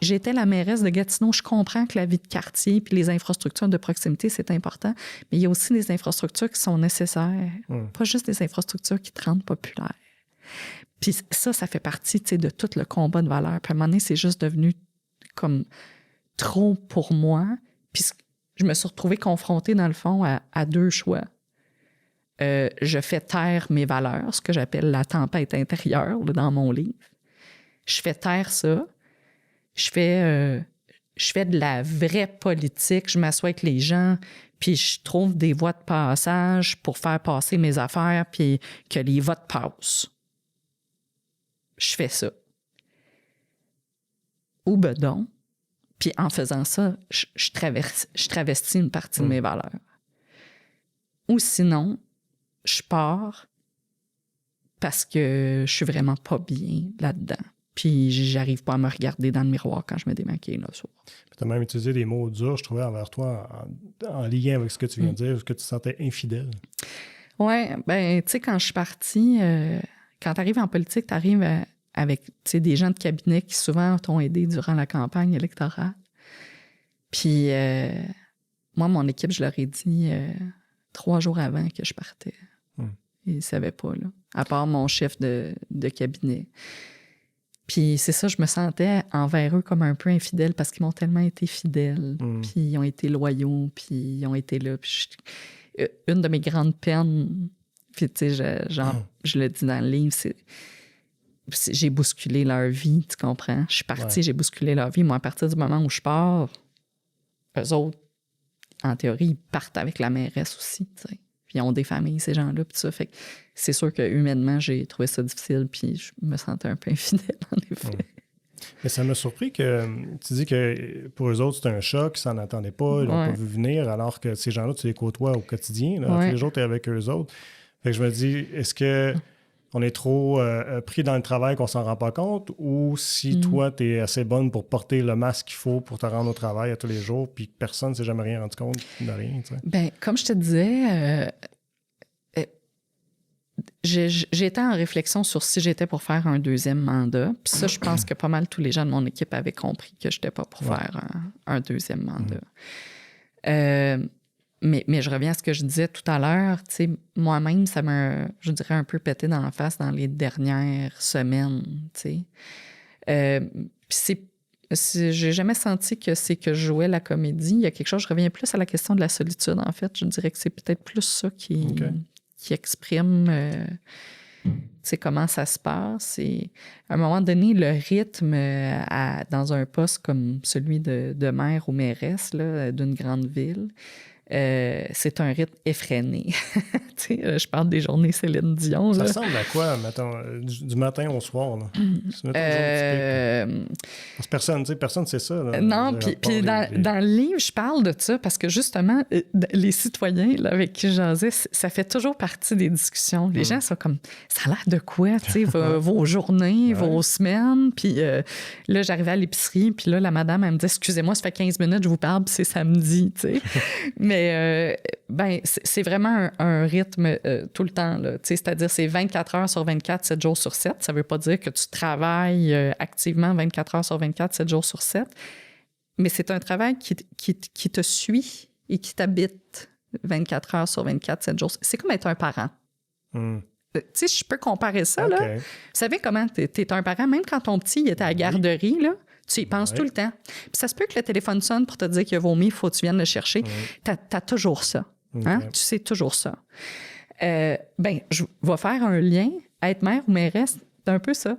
j'étais la mairesse de Gatineau, je comprends que la vie de quartier puis les infrastructures de proximité, c'est important, mais il y a aussi des infrastructures qui sont nécessaires, pas juste des infrastructures qui te rendent populaire. Puis ça fait partie, tu sais, de tout le combat de valeurs. Puis à un moment donné, c'est juste devenu comme trop pour moi, puis je me suis retrouvée confrontée, dans le fond, à deux choix. Je fais taire mes valeurs, ce que j'appelle la tempête intérieure là, dans mon livre. Je fais taire ça. Je fais de la vraie politique. Je m'assois avec les gens, puis je trouve des voies de passage pour faire passer mes affaires, puis que les votes passent. Je fais ça. Ou bedon. Puis en faisant ça, je travestis une partie de mes valeurs. Ou sinon, je pars parce que je suis vraiment pas bien là-dedans. Puis j'arrive pas à me regarder dans le miroir quand je me démaquille le soir. Tu as même utilisé des mots durs, je trouvais, envers toi, en lien avec ce que tu viens de dire, que tu te sentais infidèle. Oui, ben tu sais, quand je suis partie, quand tu arrives en politique, tu arrives avec des gens de cabinet qui souvent t'ont aidé durant la campagne électorale. Puis moi, mon équipe, je leur ai dit... 3 jours avant que je partais. Ils ne savaient pas, là, à part mon chef de cabinet. Puis c'est ça, je me sentais envers eux comme un peu infidèle parce qu'ils m'ont tellement été fidèles, puis ils ont été loyaux, puis ils ont été là. Puis une de mes grandes peines, puis tu sais, je le dis dans le livre, j'ai bousculé leur vie, tu comprends? Je suis partie, j'ai bousculé leur vie. Moi, à partir du moment où je pars, eux autres, en théorie, ils partent avec la mairesse aussi, tu sais. Puis ils ont des familles, ces gens-là, puis ça. Fait que c'est sûr que humainement, j'ai trouvé ça difficile, puis je me sentais un peu infidèle, en effet. Mais ça m'a surpris que tu dis que pour eux autres, c'est un choc, ils s'en attendaient pas, ils l'ont pas vu venir, alors que ces gens-là, tu les côtoies au quotidien, là, tous les jours, tu es avec eux autres. Fait que je me dis, est-ce que on est trop pris dans le travail qu'on s'en rend pas compte, ou si toi, tu es assez bonne pour porter le masque qu'il faut pour te rendre au travail à tous les jours, puis personne ne s'est jamais rien rendu compte de rien, tu sais? Bien, comme je te disais, j'étais en réflexion sur si j'étais pour faire un 2e mandat. Puis ça, je pense que pas mal tous les gens de mon équipe avaient compris que je n'étais pas pour faire un 2e mandat. Mais je reviens à ce que je disais tout à l'heure. Tu sais, moi-même, ça m'a, je dirais, un peu pété dans la face dans les dernières semaines. Tu sais. Puis j'ai jamais senti que c'est que je jouais la comédie. Il y a quelque chose, je reviens plus à la question de la solitude, en fait. Je dirais que c'est peut-être plus ça qui exprime tu sais, comment ça se passe. Et à un moment donné, le rythme dans un poste comme celui de maire ou mairesse là, d'une grande ville, c'est un rythme effréné. Tu sais, je parle des journées Céline Dion. Ça là. ressemble à quoi, mettons, du matin au soir? Là? Parce que personne ne sait ça. Là, non, puis dans le livre, je parle de ça parce que justement, les citoyens là, avec qui je jasais, ça fait toujours partie des discussions. Les gens sont comme, ça a l'air de quoi, tu sais, vos journées, vos semaines. Puis là, j'arrivais à l'épicerie, puis là, la madame, elle me dit, excusez-moi, ça fait 15 minutes, je vous parle, puis c'est samedi, tu sais. Mais ben, c'est vraiment un rythme tout le temps, là, c'est-à-dire c'est 24 heures sur 24, 7 jours sur 7. Ça ne veut pas dire que tu travailles activement 24 heures sur 24, 7 jours sur 7, mais c'est un travail qui te suit et qui t'habite 24 heures sur 24, 7 jours. C'est comme être un parent. Tu sais, je peux comparer ça. Là. Vous savez comment tu es un parent, même quand ton petit il était à la garderie, là, tu y penses tout le temps. Puis ça se peut que le téléphone sonne pour te dire qu'il a vomi, il faut que tu viennes le chercher. Tu as toujours ça. Hein? Tu sais toujours ça. Ben, je vais faire un lien. Être mère ou mairesse, c'est un peu ça.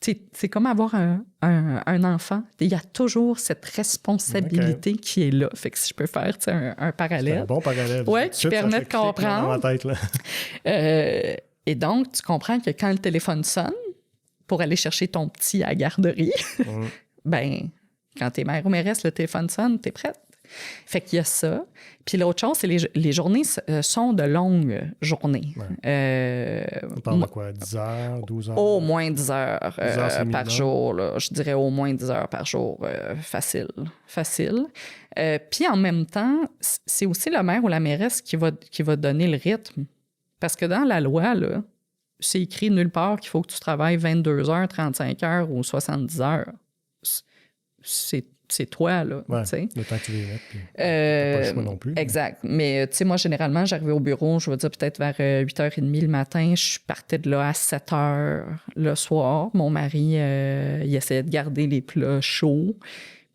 C'est comme avoir un enfant. Il y a toujours cette responsabilité qui est là. Fait que si je peux faire un parallèle. C'est un bon parallèle. Oui, qui permet de comprendre. Dans ma tête, là. Et donc, tu comprends que quand le téléphone sonne pour aller chercher ton petit à la garderie, ben, quand t'es mère ou mairesse, le téléphone sonne, t'es prête. Fait qu'il y a ça. Puis l'autre chose, c'est les journées sont de longues journées. On parle de quoi? 10 heures, 12 heures? Au moins 10 heures, 10 heures par jour. Là. Je dirais au moins 10 heures par jour. Facile. Puis en même temps, c'est aussi le maire ou la mairesse qui va donner le rythme. Parce que dans la loi, là, c'est écrit nulle part qu'il faut que tu travailles 22 heures, 35 heures ou 70 heures. C'est toi, là. Ouais, t'sais. le temps que tu les mettes, puis t'as pas le choix non plus. Exact. Mais, tu sais, moi, généralement, j'arrivais au bureau, je veux dire, peut-être vers 8h30 le matin. Je partais de là à 7h le soir. Mon mari, il essayait de garder les plats chauds.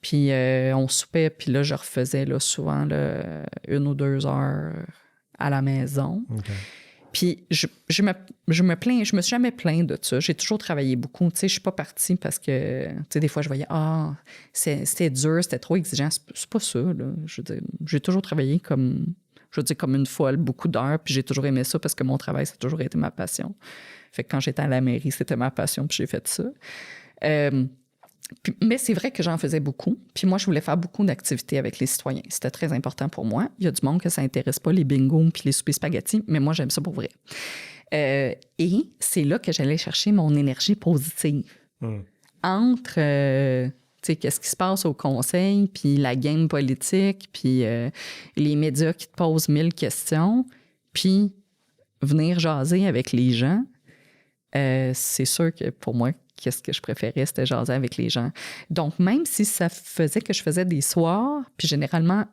Puis, on soupait, puis là, je refaisais là, souvent là, 1 ou 2 heures à la maison. Okay. Puis je me plains, je me suis jamais plaint de ça. J'ai toujours travaillé beaucoup. Tu sais, je suis pas partie parce que, tu sais, des fois, je voyais, c'était dur, c'était trop exigeant. C'est pas ça, là. Je veux dire, j'ai toujours travaillé comme une folle, beaucoup d'heures, puis j'ai toujours aimé ça parce que mon travail, ça a toujours été ma passion. Fait que quand j'étais à la mairie, c'était ma passion, puis j'ai fait ça. Mais c'est vrai que j'en faisais beaucoup. Puis moi, je voulais faire beaucoup d'activités avec les citoyens. C'était très important pour moi. Il y a du monde que ça n'intéresse pas, les bingos puis les soupers spaghettis, mais moi, j'aime ça pour vrai. Et c'est là que j'allais chercher mon énergie positive. Entre, tu sais, qu'est-ce qui se passe au conseil, puis la game politique, puis les médias qui te posent 1000 questions, puis venir jaser avec les gens, c'est sûr que pour moi, qu'est-ce que je préférais, c'était jaser avec les gens. Donc, même si ça faisait que je faisais des soirs, puis généralement...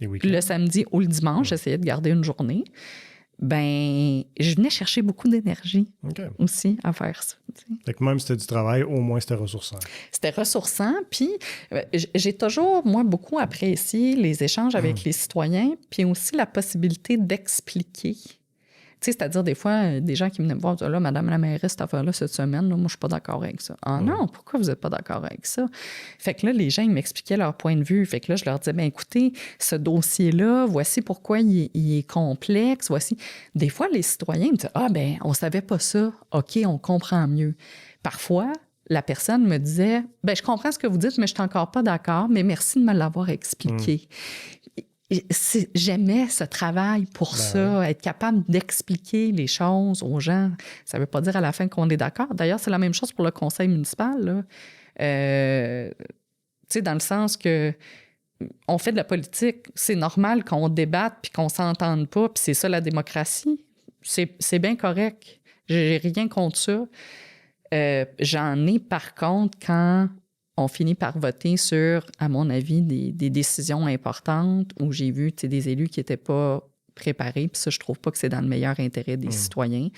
le samedi ou le dimanche, j'essayais de garder une journée. Ben, je venais chercher beaucoup d'énergie aussi à faire ça. Fait que même si c'était du travail, au moins c'était ressourçant. C'était ressourçant, puis j'ai toujours, moi, beaucoup apprécié les échanges avec les citoyens, puis aussi la possibilité d'expliquer. Tu sais, c'est-à-dire, des fois, des gens qui venaient me voir, là, Madame la mairesse, cette affaire-là, cette semaine, là, moi, je suis pas d'accord avec ça. Ah non, pourquoi vous êtes pas d'accord avec ça? Fait que là, les gens, ils m'expliquaient leur point de vue. Fait que là, je leur disais, bien, écoutez, ce dossier-là, voici pourquoi il est complexe, voici. Des fois, les citoyens me disaient, ah, ben, on savait pas ça. OK, on comprend mieux. Parfois, la personne me disait, ben, je comprends ce que vous dites, mais je suis encore pas d'accord, mais merci de me l'avoir expliqué. J'aimais ce travail pour ça, être capable d'expliquer les choses aux gens. Ça ne veut pas dire à la fin qu'on est d'accord. D'ailleurs, c'est la même chose pour le conseil municipal. Tu sais, dans le sens que on fait de la politique. C'est normal qu'on débatte puis qu'on ne s'entende pas, puis c'est ça la démocratie. C'est bien correct. J'ai rien contre ça. J'en ai par contre quand on finit par voter sur, à mon avis, des décisions importantes où j'ai vu des élus qui n'étaient pas préparés. Puis ça, je trouve pas que c'est dans le meilleur intérêt des citoyens.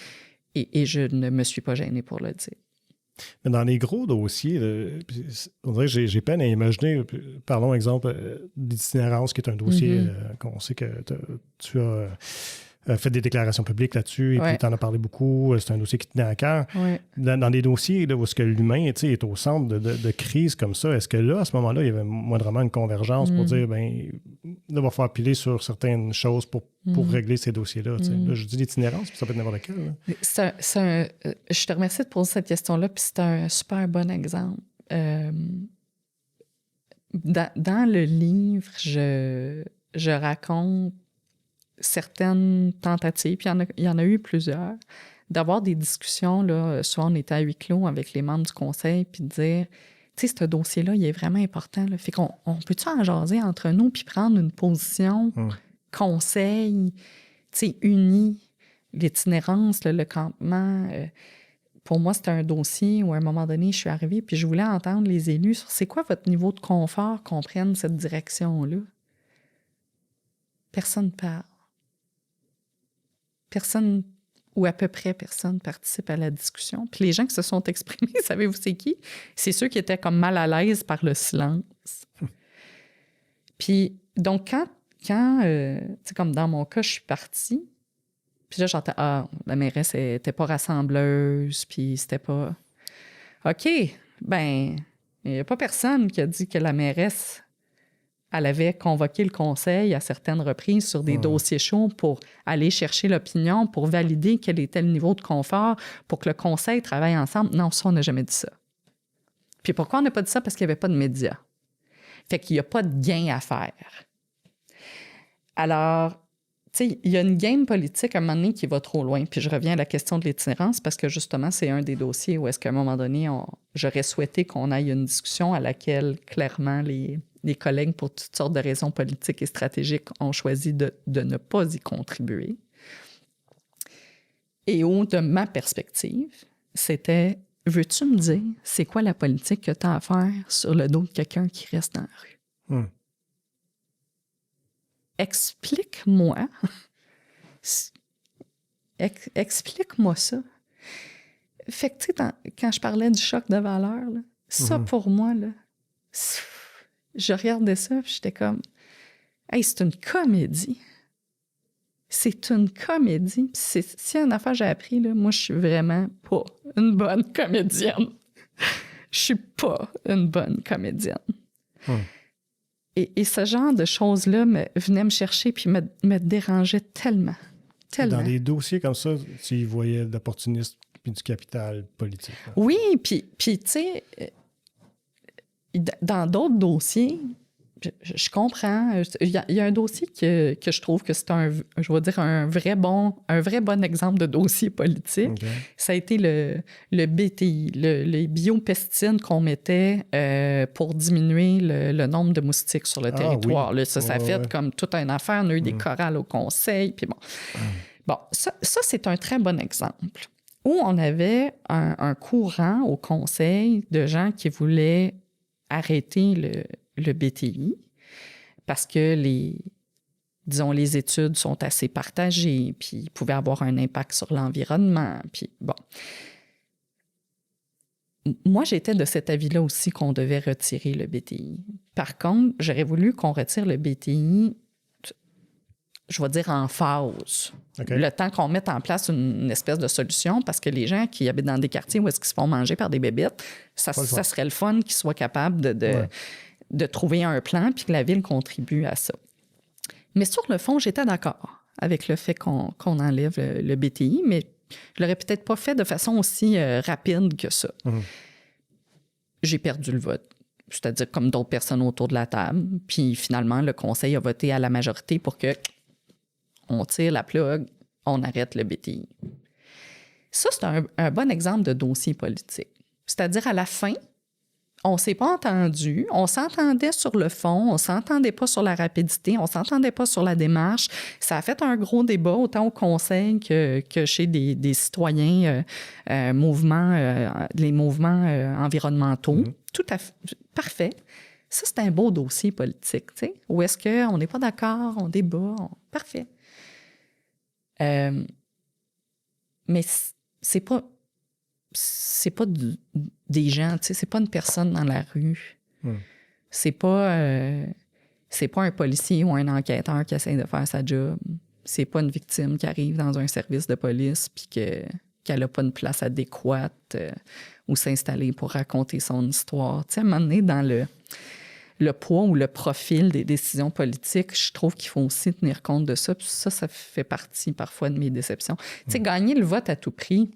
Et je ne me suis pas gênée pour le dire. Mais dans les gros dossiers, on dirait que j'ai peine à imaginer, parlons exemple d'itinérance, qui est un dossier qu'on sait que tu as fait des déclarations publiques là-dessus, et puis tu en as parlé beaucoup, c'est un dossier qui tenait à cœur. Ouais. Dans des dossiers là, où est-ce que l'humain est au centre de crise comme ça, est-ce que là, à ce moment-là, il y avait moindrement une convergence pour dire, bien, il va falloir piler sur certaines choses pour régler ces dossiers-là. Là, je dis l'itinérance, puis ça peut être n'importe quel. Je te remercie de poser cette question-là, puis c'est un super bon exemple. Dans le livre, je raconte certaines tentatives, puis il y en a eu plusieurs, d'avoir des discussions, là, soit on était à huis clos avec les membres du conseil, puis de dire, tu sais, ce dossier-là, il est vraiment important. Là. Fait qu'on peut-tu en jaser entre nous, puis prendre une position conseil, tu sais, uni, l'itinérance, le campement. Pour moi, c'était un dossier où, à un moment donné, je suis arrivée, puis je voulais entendre les élus sur c'est quoi votre niveau de confort qu'on prenne cette direction-là. Personne ne parle. Personne, ou à peu près personne, participe à la discussion. Puis les gens qui se sont exprimés, savez-vous c'est qui? C'est ceux qui étaient comme mal à l'aise par le silence. Puis, donc, quand tu sais, comme dans mon cas, je suis partie, puis là, j'entends, la mairesse n'était pas rassembleuse, puis c'était pas... OK, ben, il n'y a pas personne qui a dit que la mairesse... Elle avait convoqué le conseil à certaines reprises sur des dossiers chauds pour aller chercher l'opinion, pour valider quel était le niveau de confort, pour que le conseil travaille ensemble. Non, ça, on n'a jamais dit ça. Puis pourquoi on n'a pas dit ça? Parce qu'il n'y avait pas de médias. Fait qu'il n'y a pas de gain à faire. Alors, tu sais, il y a une game politique à un moment donné qui va trop loin. Puis je reviens à la question de l'itinérance parce que justement, c'est un des dossiers où est-ce qu'à un moment donné, j'aurais souhaité qu'on aille une discussion à laquelle, clairement, les collègues, pour toutes sortes de raisons politiques et stratégiques, ont choisi de ne pas y contribuer. Et où, de ma perspective, c'était, veux-tu me dire, c'est quoi la politique que tu as à faire sur le dos de quelqu'un qui reste dans la rue? Explique-moi. Explique-moi ça. Fait que, tu sais, quand je parlais du choc de valeur, là, ça, pour moi, là, je regardais ça, puis j'étais comme, hey, c'est une comédie. C'est une comédie. Puis s'il y a une affaire que j'ai appris, là, moi, je suis vraiment pas une bonne comédienne. Je suis pas une bonne comédienne. Et ce genre de choses-là venait me chercher puis me dérangeait tellement. Dans des dossiers comme ça, tu y voyais de l'opportunisme puis du capital politique. Là. Oui, puis tu sais... Dans d'autres dossiers, je comprends. Il y a un dossier que je trouve que c'est je vais dire, un vrai bon exemple de dossier politique. Okay. Ça a été le BTI, les biopesticides qu'on mettait pour diminuer le nombre de moustiques sur le territoire. Oui. Là, ça a fait comme toute une affaire. On a eu des chorales au conseil. Puis bon. Bon, ça, c'est un très bon exemple où on avait un courant au conseil de gens qui voulaient arrêter le BTI parce que disons, les études sont assez partagées, puis ils pouvaient avoir un impact sur l'environnement, puis bon. Moi, j'étais de cet avis-là aussi qu'on devait retirer le BTI. Par contre, j'aurais voulu qu'on retire le BTI, je vais dire en phase. Okay. Le temps qu'on mette en place une espèce de solution, parce que les gens qui habitent dans des quartiers où est-ce qu'ils se font manger par des bébites, ça serait le fun qu'ils soient capables de trouver un plan puis que la ville contribue à ça. Mais sur le fond, j'étais d'accord avec le fait qu'on enlève le BTI, mais je l'aurais peut-être pas fait de façon aussi rapide que ça. J'ai perdu le vote. C'est-à-dire comme d'autres personnes autour de la table. Puis finalement, le conseil a voté à la majorité pour que on tire la plug, on arrête le BTI. Ça, c'est un bon exemple de dossier politique. C'est-à-dire, à la fin, on ne s'est pas entendu, on s'entendait sur le fond, on ne s'entendait pas sur la rapidité, on ne s'entendait pas sur la démarche. Ça a fait un gros débat, autant au conseil que chez des citoyens, les mouvements environnementaux. Tout à fait parfait. Ça, c'est un beau dossier politique, tu sais, où est-ce qu'on n'est pas d'accord, on débat, parfait. Mais c'est pas des gens, tu sais, c'est pas une personne dans la rue. C'est pas un policier ou un enquêteur qui essaie de faire sa job. C'est pas une victime qui arrive dans un service de police puis qu'elle n'a pas une place adéquate où s'installer pour raconter son histoire. Tu sais, à un moment donné, dans le poids ou le profil des décisions politiques, je trouve qu'il faut aussi tenir compte de ça. Puis ça fait partie parfois de mes déceptions. Tu sais, gagner le vote à tout prix,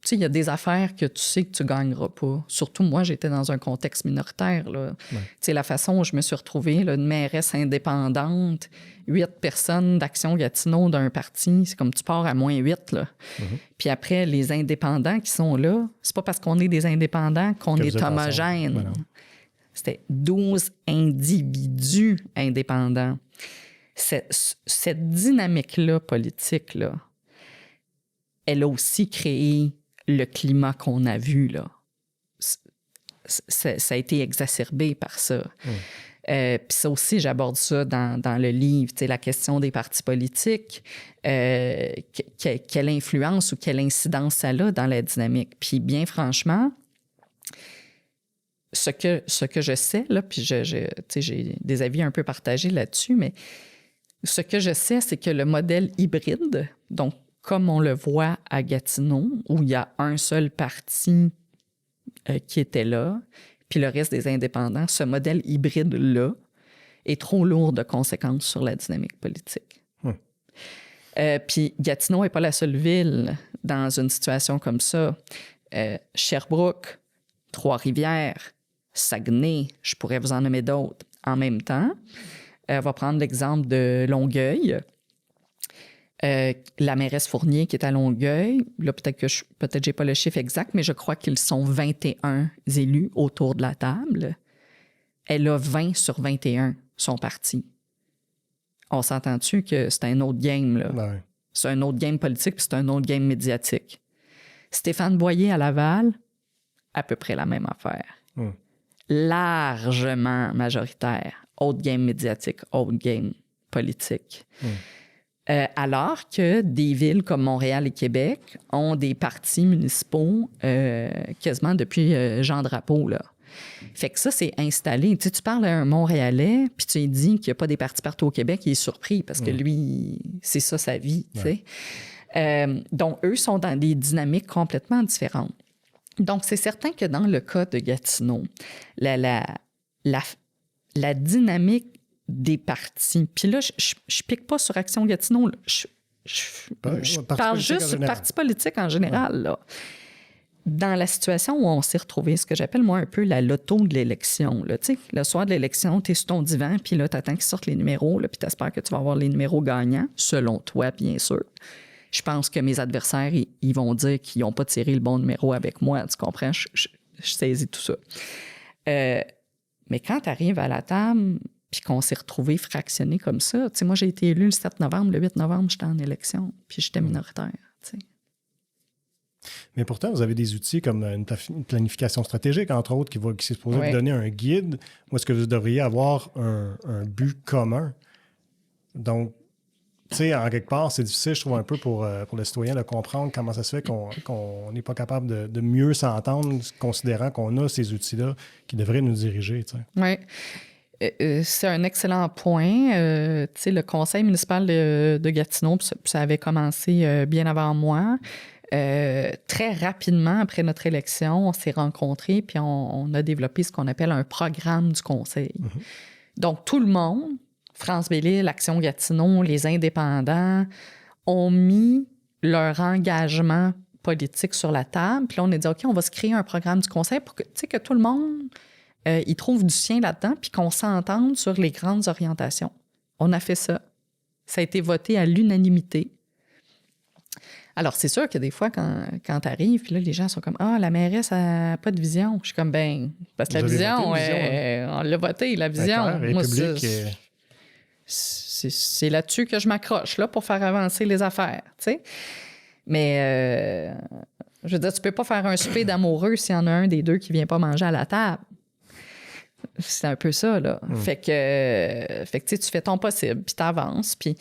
tu sais, il y a des affaires que tu sais que tu ne gagneras pas. Surtout, moi, j'étais dans un contexte minoritaire. Là. Tu sais, la façon où je me suis retrouvée, là, une mairesse indépendante, 8 personnes d'Action Gatineau d'un parti, c'est comme tu pars à -8. Là. Puis après, les indépendants qui sont là, c'est pas parce qu'on est des indépendants qu'on est homogène. Voilà. C'était 12 individus indépendants. Cette dynamique-là, politique-là, elle a aussi créé le climat qu'on a vu, là. Ça a été exacerbé par ça. Puis ça aussi, j'aborde ça dans le livre, la question des partis politiques, quelle influence ou quelle incidence ça a dans la dynamique. Puis bien franchement, ce que je sais, là, puis j'ai des avis un peu partagés là-dessus, mais ce que je sais, c'est que le modèle hybride, donc comme on le voit à Gatineau, où il y a un seul parti qui était là, puis le reste des indépendants, ce modèle hybride-là est trop lourd de conséquences sur la dynamique politique. Puis Gatineau n'est pas la seule ville dans une situation comme ça. Sherbrooke, Trois-Rivières, Saguenay, je pourrais vous en nommer d'autres en même temps. On va prendre l'exemple de Longueuil. La mairesse Fournier qui est à Longueuil, là peut-être que j'ai pas le chiffre exact, mais je crois qu'ils sont 21 élus autour de la table. Elle a 20 sur 21, son parti. On s'entend-tu que c'est un autre game, là? Ouais. C'est un autre game politique, puis c'est un autre game médiatique. Stéphane Boyer à Laval, à peu près la même affaire. Largement majoritaire. Autre game médiatique, autre game politique. Alors que des villes comme Montréal et Québec ont des partis municipaux quasiment depuis Jean Drapeau, là. Fait que ça, c'est installé. Tu sais, tu parles à un Montréalais, puis tu lui dis qu'il n'y a pas des partis partout au Québec, il est surpris parce que lui, c'est ça sa vie, tu sais. Donc, eux sont dans des dynamiques complètement différentes. Donc, c'est certain que dans le cas de Gatineau, la dynamique des partis. Puis là, je pique pas sur Action Gatineau. Là. Je parle juste du parti politique en général. Là. Dans la situation où on s'est retrouvé, ce que j'appelle, moi, un peu la loto de l'élection. Là. Le soir de l'élection, tu es sur ton divan, puis là, tu attends qu'ils sortent les numéros, puis tu espères que tu vas avoir les numéros gagnants, selon toi, bien sûr. Je pense que mes adversaires, ils vont dire qu'ils n'ont pas tiré le bon numéro avec moi. Tu comprends? Je saisis tout ça. Mais quand tu arrives à la table... puis qu'on s'est retrouvés fractionnés comme ça. Tu sais, moi, j'ai été élu le 7 novembre. Le 8 novembre, j'étais en élection, puis j'étais minoritaire. Tu sais. Mais pourtant, vous avez des outils comme une planification stratégique, entre autres, qui s'est supposé vous donner un guide où est-ce que vous devriez avoir un but commun. Donc, tu sais, en quelque part, c'est difficile, je trouve, un peu pour le citoyen de comprendre comment ça se fait qu'on n'est pas capable de mieux s'entendre, considérant qu'on a ces outils-là qui devraient nous diriger. Oui. C'est un excellent point. Tu sais, le conseil municipal de Gatineau, ça avait commencé bien avant moi. Très rapidement, après notre élection, on s'est rencontrés puis on a développé ce qu'on appelle un programme du conseil. Mm-hmm. Donc, tout le monde, France Belle-Île, Action Gatineau, les indépendants, ont mis leur engagement politique sur la table. Puis là, on a dit, OK, on va se créer un programme du conseil pour que tout le monde y trouve du sien là-dedans puis qu'on s'entende sur les grandes orientations. On a fait ça. Ça a été voté à l'unanimité. Alors, c'est sûr que des fois, quand tu arrives, puis là, les gens sont comme « Ah, la mairesse n'a pas de vision. » Je suis comme « Ben, parce que la vision, on l'a voté, la vision. » Moi, c'est là-dessus que je m'accroche, là, pour faire avancer les affaires, tu sais. Mais, je veux dire, tu peux pas faire un souper d'amoureux s'il y en a un des deux qui vient pas manger à la table. C'est un peu ça, là. Fait que tu fais ton possible, puis t'avances, puis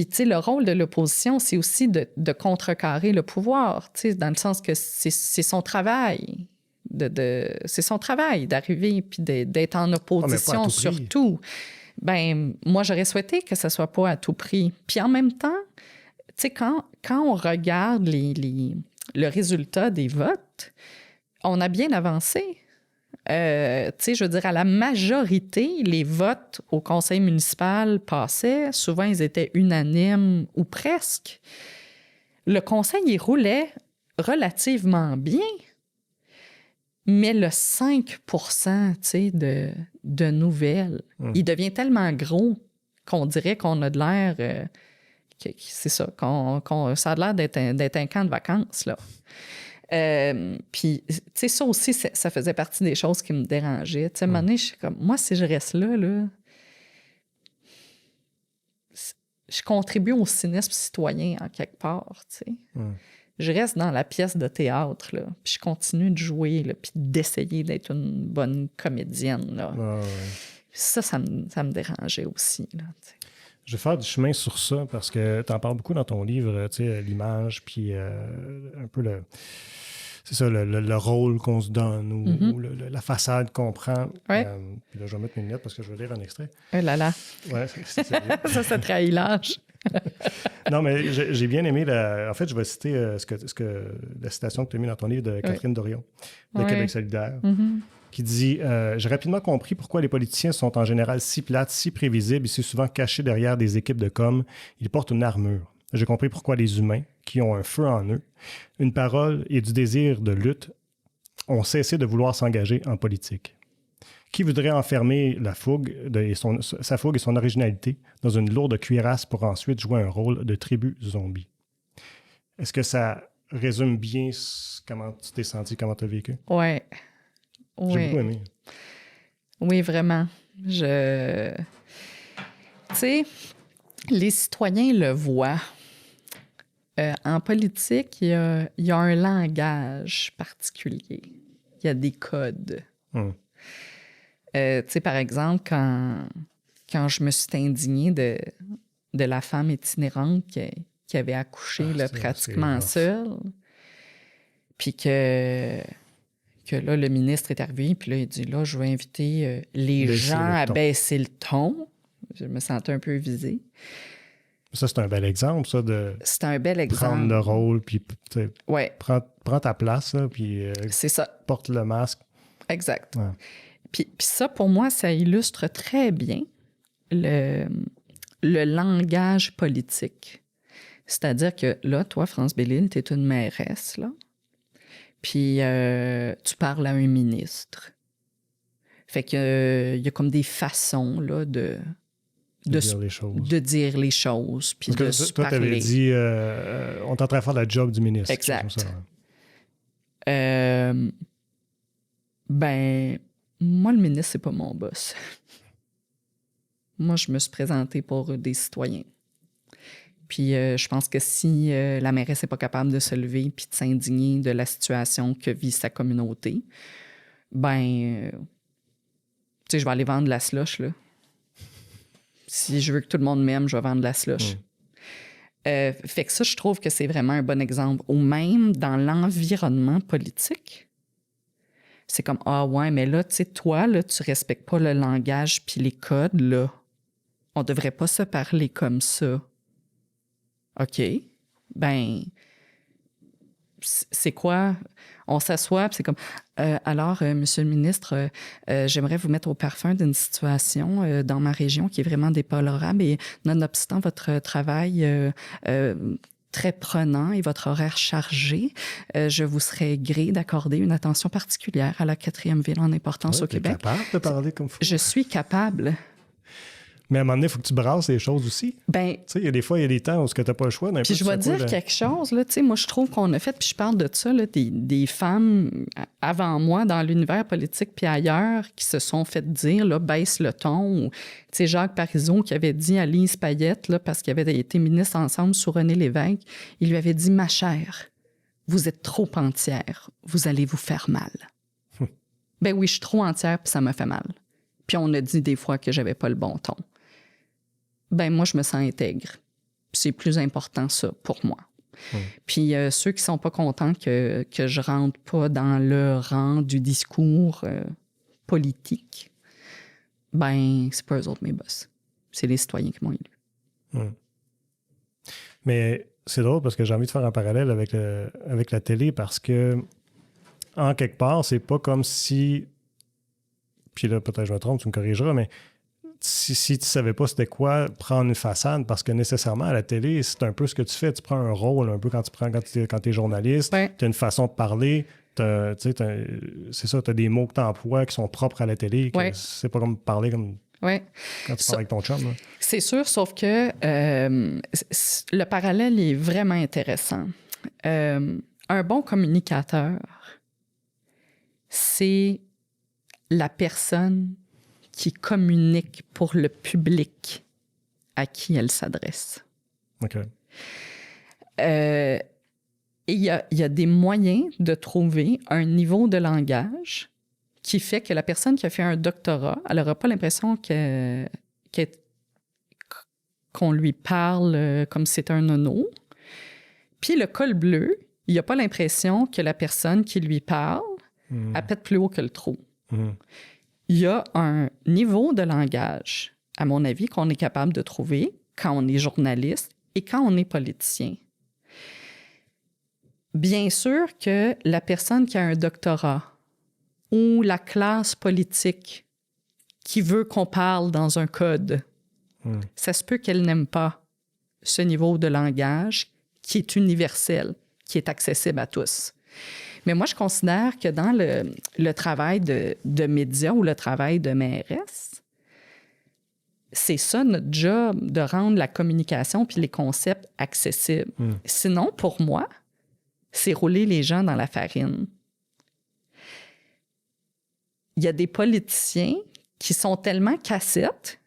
tu sais, le rôle de l'opposition, c'est aussi de contrecarrer le pouvoir, tu sais, dans le sens que c'est son travail. C'est son travail d'arriver puis d'être en opposition sur tout. Ben, moi, j'aurais souhaité que ça soit pas à tout prix. Puis en même temps, tu sais, quand on regarde le résultat des votes, on a bien avancé. Tu sais, je veux dire, à la majorité, les votes au conseil municipal passaient. Souvent, ils étaient unanimes ou presque. Le conseil, il roulait relativement bien. Mais le 5 %, tu sais, de nouvelles, il devient tellement gros qu'on dirait qu'on a de l'air... c'est ça, ça a l'air d'être un camp de vacances, là. Puis, tu sais, ça aussi, ça faisait partie des choses qui me dérangeaient. Tu sais, à un moment donné, je suis comme, moi, si je reste là, je contribue au cynisme citoyen en quelque part, tu sais. Je reste dans la pièce de théâtre, là, puis je continue de jouer, là, puis d'essayer d'être une bonne comédienne, là. Ça me dérangeait aussi, là, tu sais. Je vais faire du chemin sur ça parce que tu en parles beaucoup dans ton livre, tu sais, l'image, puis un peu le rôle qu'on se donne ou la façade qu'on prend. Ouais. Puis là, je vais mettre mes lunettes parce que je vais lire un extrait. Oh là là. Ouais, c'est bien. Ça trahit l'âge. Non, mais j'ai bien aimé en fait, je vais citer la citation que tu as mis dans ton livre de Catherine Dorion, de Québec solidaire. Qui dit « J'ai rapidement compris pourquoi les politiciens sont en général si plates, si prévisibles et si souvent cachés derrière des équipes de com. Ils portent une armure. J'ai compris pourquoi les humains, qui ont un feu en eux, une parole et du désir de lutte, ont cessé de vouloir s'engager en politique. Qui voudrait enfermer sa fougue et son originalité dans une lourde cuirasse pour ensuite jouer un rôle de tribu zombie? » Est-ce que ça résume bien comment tu t'es senti, comment tu as vécu? Oui. J'ai beaucoup aimé. Oui, vraiment. Tu sais, les citoyens le voient. En politique, il y a un langage particulier. Il y a des codes. Tu sais, par exemple, quand je me suis indignée de la femme itinérante qui avait accouché pratiquement seule, puis que là, le ministre est arrivé, puis là, il dit, là, je vais inviter les gens à baisser le ton. Je me sentais un peu visée. Ça, c'est un bel exemple, ça, c'est un bel exemple. Prendre le rôle, puis prends ta place, là, puis c'est ça. Porte le masque. Exact. Ouais. Puis ça, pour moi, ça illustre très bien le langage politique. C'est-à-dire que là, toi, France Belle-Île, tu es une mairesse, là. Puis tu parles à un ministre. Fait que y a comme des façons là, de dire les choses. Puis de se toi, parler. Tu avais dit on est en train de faire la job du ministre. Exact. Ben, moi, le ministre, c'est pas mon boss. Moi, je me suis présentée pour des citoyens. Puis je pense que si la mairesse n'est pas capable de se lever puis de s'indigner de la situation que vit sa communauté, ben, tu sais, je vais aller vendre de la slush, là. Si je veux que tout le monde m'aime, je vais vendre de la slush. Fait que ça, je trouve que c'est vraiment un bon exemple. Ou même dans l'environnement politique, c'est comme, ah ouais, mais là, tu sais, toi, là, tu respectes pas le langage puis les codes, là. On devrait pas se parler comme ça. OK. Ben, c'est quoi? On s'assoit, puis c'est comme, alors, Monsieur le ministre, j'aimerais vous mettre au parfum d'une situation dans ma région qui est vraiment déplorable et nonobstant votre travail très prenant et votre horaire chargé, je vous serais gré d'accorder une attention particulière à la 4e ville en importance au Québec. Tu es capable de parler comme faut. Je suis capable. Mais à un moment donné, il faut que tu brasses les choses aussi. Ben, tu sais, il y a des fois, il y a des temps où tu n'as pas le choix. Puis je vais dire quelque chose, là, tu sais, moi, je trouve qu'on a fait, puis je parle de ça, là, des femmes avant moi dans l'univers politique puis ailleurs qui se sont fait dire, là, baisse le ton. Ou, tu sais, Jacques Parizeau qui avait dit à Lise Payette, là, parce qu'ils avaient été ministres ensemble sous René Lévesque, il lui avait dit, ma chère, vous êtes trop entière, vous allez vous faire mal. Ben oui, je suis trop entière, puis ça me fait mal. Puis on a dit des fois que j'avais pas le bon ton. Ben moi, je me sens intègre. C'est plus important, ça, pour moi. Puis ceux qui sont pas contents que je rentre pas dans le rang du discours politique, ben c'est pas eux autres mes boss. C'est les citoyens qui m'ont élu. Mais c'est drôle parce que j'ai envie de faire un parallèle avec la télé parce que, en quelque part, c'est pas comme si... Puis là, peut-être je me trompe, tu me corrigeras, mais si tu savais pas c'était quoi prendre une façade, parce que nécessairement à la télé, c'est un peu ce que tu fais. Tu prends un rôle un peu quand tu es journaliste. Ouais. Tu as une façon de parler. C'est ça, tu as des mots que tu emploies qui sont propres à la télé. Ouais. C'est pas comme parler comme quand tu parles avec ton chum. Là. C'est sûr, sauf que le parallèle est vraiment intéressant. Un bon communicateur, c'est la personne qui communique pour le public à qui elle s'adresse. OK. Et il y a des moyens de trouver un niveau de langage qui fait que la personne qui a fait un doctorat, elle n'aura pas l'impression qu'on lui parle comme si c'était un nono. Puis le col bleu, il n'a pas l'impression que la personne qui lui parle, elle pète plus haut que le trou. Il y a un niveau de langage, à mon avis, qu'on est capable de trouver quand on est journaliste et quand on est politicien. Bien sûr que la personne qui a un doctorat ou la classe politique qui veut qu'on parle dans un code, ça se peut qu'elle n'aime pas ce niveau de langage qui est universel, qui est accessible à tous. Mais moi, je considère que dans le travail de médias ou le travail de mairesse, c'est ça notre job, de rendre la communication puis les concepts accessibles. Sinon, pour moi, c'est rouler les gens dans la farine. Il y a des politiciens qui sont tellement cassettes,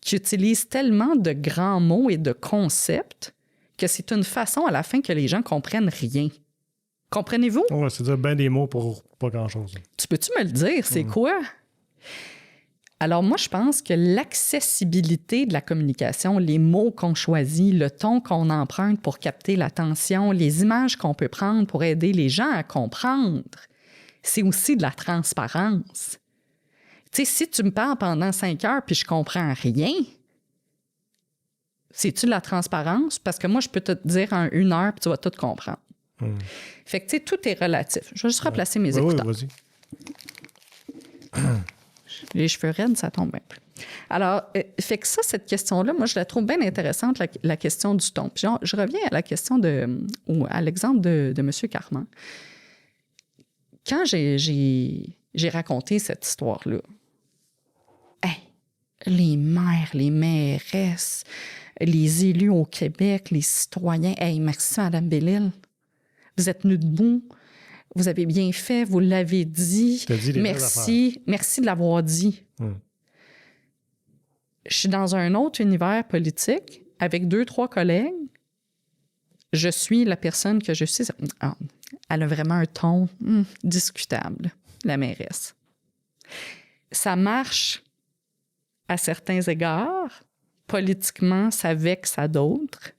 qui utilisent tellement de grands mots et de concepts que c'est une façon à la fin que les gens comprennent rien. Comprenez-vous? Ouais, c'est-à-dire bien des mots pour pas grand-chose. Tu peux-tu me le dire? C'est quoi? Alors moi, je pense que l'accessibilité de la communication, les mots qu'on choisit, le ton qu'on emprunte pour capter l'attention, les images qu'on peut prendre pour aider les gens à comprendre, c'est aussi de la transparence. Tu sais, si tu me parles pendant 5 heures puis je comprends rien, c'est-tu de la transparence? Parce que moi, je peux te dire en 1 heure puis tu vas tout comprendre. Fait que, tu sais, tout est relatif. Je vais juste replacer mes écouteurs. Oui, vas-y. Les cheveux raides, ça tombe bien plus. Alors, fait que ça, cette question-là, moi, je la trouve bien intéressante, la question du ton. Puis je reviens à la question ou à l'exemple de M. Carman. Quand j'ai raconté cette histoire-là, les maires, les mairesses, les élus au Québec, les citoyens, merci, Mme Bellil. Vous êtes venus debout, vous avez bien fait, vous l'avez dit. Merci de l'avoir dit. Je suis dans un autre univers politique avec 2-3 collègues je suis la personne que je suis. Ah, elle a vraiment un ton discutable, la mairesse. Ça marche à certains égards. Politiquement, ça vexe à d'autres.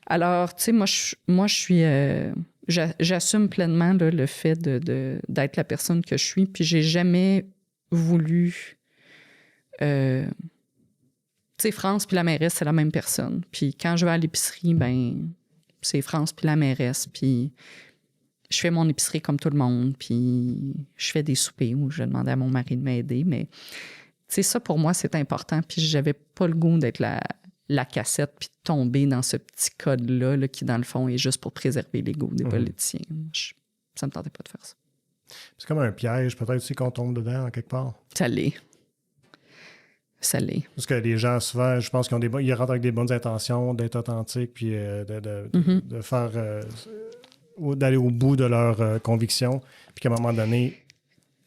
Alors, tu sais, moi, je suis... j'assume pleinement là, le fait d'être la personne que je suis, puis j'ai jamais voulu... tu sais, France puis la mairesse, c'est la même personne. Puis quand je vais à l'épicerie, ben c'est France puis la mairesse, puis je fais mon épicerie comme tout le monde, puis je fais des soupers où je demandais à mon mari de m'aider, mais tu sais, ça, pour moi, c'est important, puis j'avais pas le goût d'être la cassette puis de tomber dans ce petit code-là là, qui, dans le fond, est juste pour préserver l'ego des politiciens. Ça me tentait pas de faire ça. C'est comme un piège, peut-être aussi qu'on tombe dedans, en quelque part. Ça l'est. Ça l'est. Parce que les gens, souvent, je pense qu'ils rentrent avec des bonnes intentions, d'être authentiques, puis de faire... d'aller au bout de leurs convictions, puis qu'à un moment donné,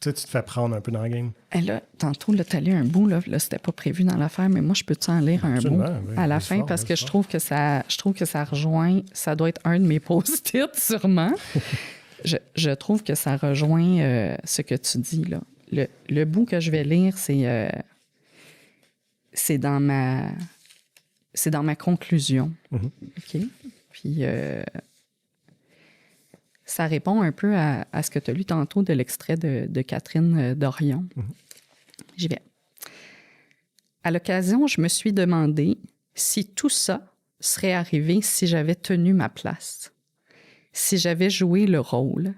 tu te fais prendre un peu dans le game. Et là, tantôt, tu as lu un bout, là c'était pas prévu dans l'affaire, mais moi, je peux-tu en lire un bout à la fin, parce que je trouve que ça rejoint, ça doit être un de mes post-it, sûrement. je trouve que ça rejoint ce que tu dis, là. Le bout que je vais lire, c'est dans ma conclusion. OK? Puis ça répond un peu à ce que tu as lu tantôt de l'extrait de Catherine Dorion. J'y vais. À l'occasion, je me suis demandé si tout ça serait arrivé si j'avais tenu ma place, si j'avais joué le rôle,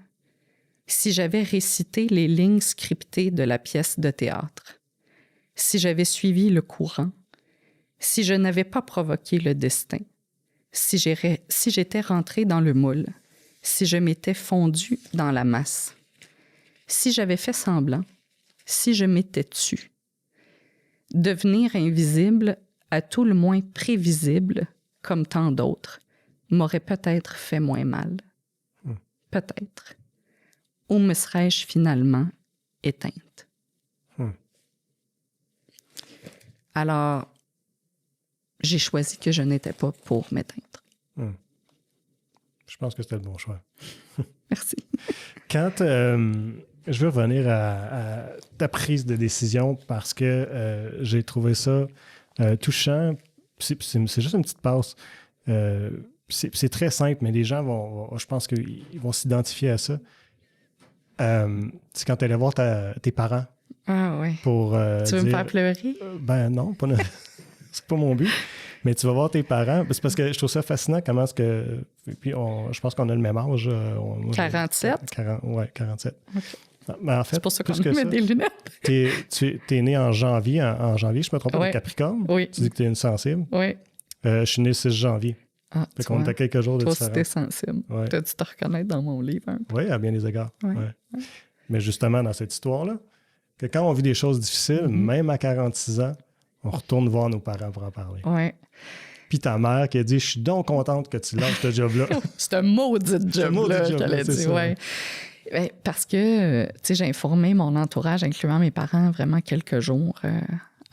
si j'avais récité les lignes scriptées de la pièce de théâtre, si j'avais suivi le courant, si je n'avais pas provoqué le destin, si j'étais rentrée dans le moule, si je m'étais fondue dans la masse, si j'avais fait semblant, si je m'étais tue. Devenir invisible, à tout le moins prévisible, comme tant d'autres, m'aurait peut-être fait moins mal. Peut-être. Ou me serais-je finalement éteinte? Alors, j'ai choisi que je n'étais pas pour m'éteindre. Je pense que c'était le bon choix. Merci. Quand je veux revenir à ta prise de décision parce que j'ai trouvé ça touchant. C'est juste une petite passe. C'est très simple, mais les gens je pense qu'ils vont s'identifier à ça. C'est quand tu allais voir tes parents. Ah oui. Pour tu veux me faire pleurer? Ben non, c'est pas mon but. Mais tu vas voir tes parents. C'est parce que je trouve ça fascinant comment est-ce que... Puis je pense qu'on a le même âge. 47? Oui, 47. Okay. Mais en fait, c'est pour ça qu'on met des lunettes. Tu es né en janvier. En janvier, je me trompe pas, de Capricorne. Oui. Tu dis que tu es une sensible. Oui. Je suis né le 6 janvier. Ah, fait qu'on était quelques jours de différence. Toi, c'était sensible. Ouais. Tu as dû te reconnaître dans mon livre. Hein? Oui, à bien des égards. Ouais. Ouais. Mais justement, dans cette histoire-là, que quand on vit des choses difficiles, même à 46 ans, on retourne voir nos parents pour en parler. Oui. Puis ta mère qui a dit « Je suis donc contente que tu lâches ce job-là. » C'est un maudit job-là qu'elle a dit, oui. Parce que, tu sais, j'ai informé mon entourage, incluant mes parents, vraiment quelques jours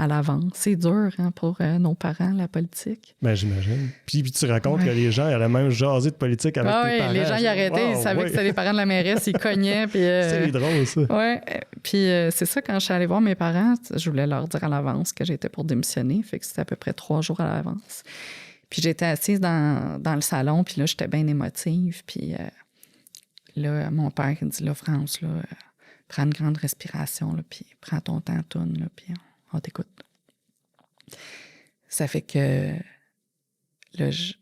à l'avance. C'est dur pour nos parents, la politique. Ben j'imagine. Puis tu racontes que les gens allaient même jaser de politique avec tes parents. Les gens y arrêtaient, ils savaient que c'était les parents de la mairesse, ils cognaient. C'est drôle, ça. Oui, puis c'est ça, quand je suis allée voir mes parents, je voulais leur dire à l'avance que j'étais pour démissionner, fait que c'était à peu près 3 jours à l'avance. Puis j'étais assise dans le salon, puis là, j'étais bien émotive, puis là, mon père il me dit, là, France, là, prends une grande respiration, là, puis prends ton temps, tourne, là, puis on t'écoute. Ça fait que là, je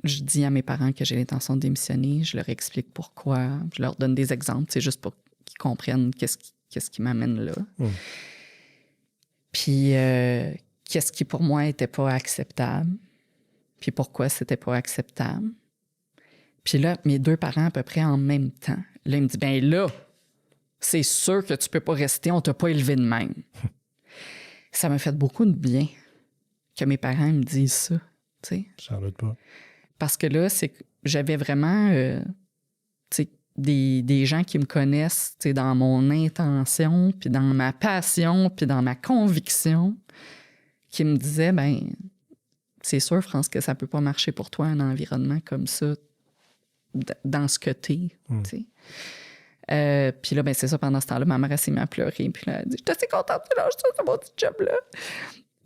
dis à mes parents que j'ai l'intention de démissionner, je leur explique pourquoi, je leur donne des exemples, c'est juste pour qu'ils comprennent qu'est-ce qui m'amène là. Puis qu'est-ce qui pour moi n'était pas acceptable, puis pourquoi c'était pas acceptable. Puis là, mes 2 parents à peu près en même temps, là, ils me disent, ben là, c'est sûr que tu peux pas rester, on t'a pas élevé de même. Ça m'a fait beaucoup de bien que mes parents me disent ça, tu sais. J'en doute pas. Parce que là, c'est que j'avais vraiment, tu sais, des gens qui me connaissent, tu sais, dans mon intention, puis dans ma passion, puis dans ma conviction, qui me disaient, ben, c'est sûr, France, que ça peut pas marcher pour toi, un environnement comme ça, dans ce que t'es, tu sais. Puis là, ben c'est ça, pendant ce temps-là, ma mère, elle s'est mise à pleurer. Puis là, elle a dit « Je suis assez contente que tu lâches ça, ce beau petit job-là. »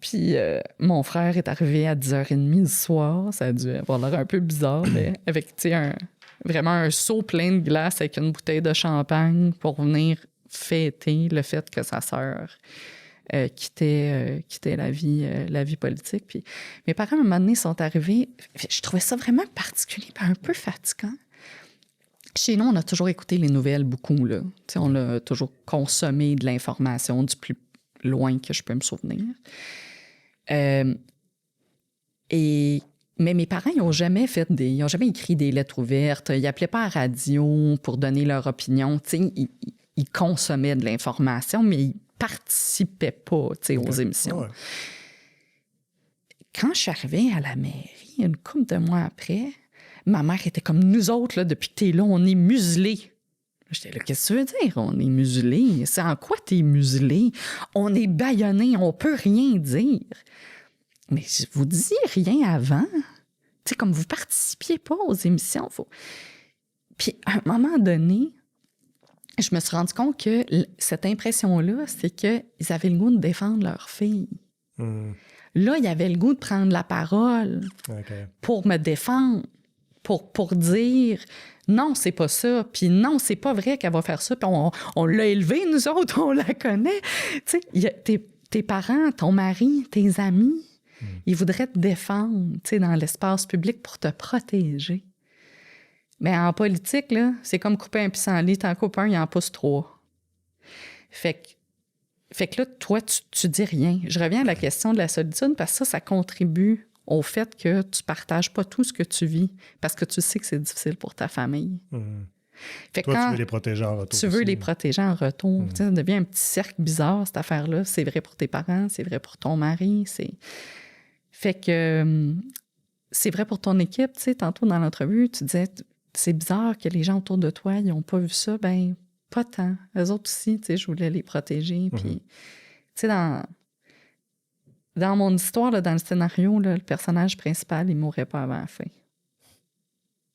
Puis mon frère est arrivé à 10h30 du soir. Ça a dû avoir l'air un peu bizarre, mais avec, tu sais, vraiment un seau plein de glace avec une bouteille de champagne pour venir fêter le fait que sa sœur quittait la vie politique. Puis mes parents, à un moment donné, sont arrivés. Je trouvais ça vraiment particulier, un peu fatigant. Chez nous, on a toujours écouté les nouvelles beaucoup, là. T'sais, on a toujours consommé de l'information du plus loin que je peux me souvenir. Mais mes parents, ils n'ont jamais écrit des lettres ouvertes. Ils n'appelaient pas à la radio pour donner leur opinion. Ils consommaient de l'information, mais ils participaient pas aux émissions. Ouais. Quand je suis arrivée à la mairie, une couple de mois après, ma mère était comme nous autres, là, depuis que t'es là, on est muselés. J'étais là, qu'est-ce que tu veux dire? On est muselés? C'est en quoi t'es muselé? On est bâillonnés, on peut rien dire. Mais vous disiez rien avant. Tu sais, comme vous participiez pas aux émissions. Puis, à un moment donné, je me suis rendu compte que cette impression-là, c'est qu'ils avaient le goût de défendre leur fille. Là, ils avaient le goût de prendre la parole pour me défendre, pour dire non, c'est pas ça, puis non, c'est pas vrai qu'elle va faire ça, puis on l'a élevée, nous autres, on la connaît. Tu sais, tes parents, ton mari, tes amis, ils voudraient te défendre, tu sais, dans l'espace public pour te protéger. Mais en politique, là, c'est comme couper un pissenlit. T'en coupes un, il en pousse 3. Fait que là, toi, tu dis rien. Je reviens à la question de la solitude parce que ça contribue au fait que tu partages pas tout ce que tu vis parce que tu sais que c'est difficile pour ta famille. Fait que toi, tu veux les protéger en retour. Tu veux les protéger en retour. Ça devient un petit cercle bizarre, cette affaire-là. C'est vrai pour tes parents, c'est vrai pour ton mari. Fait que c'est vrai pour ton équipe. Tu sais, tantôt dans l'entrevue, tu disais... C'est bizarre que les gens autour de toi, ils n'ont pas vu ça. Ben pas tant. Eux autres aussi, tu sais, je voulais les protéger. Puis, tu sais, dans mon histoire, là, dans le scénario, là, le personnage principal, il ne mourrait pas avant la fin.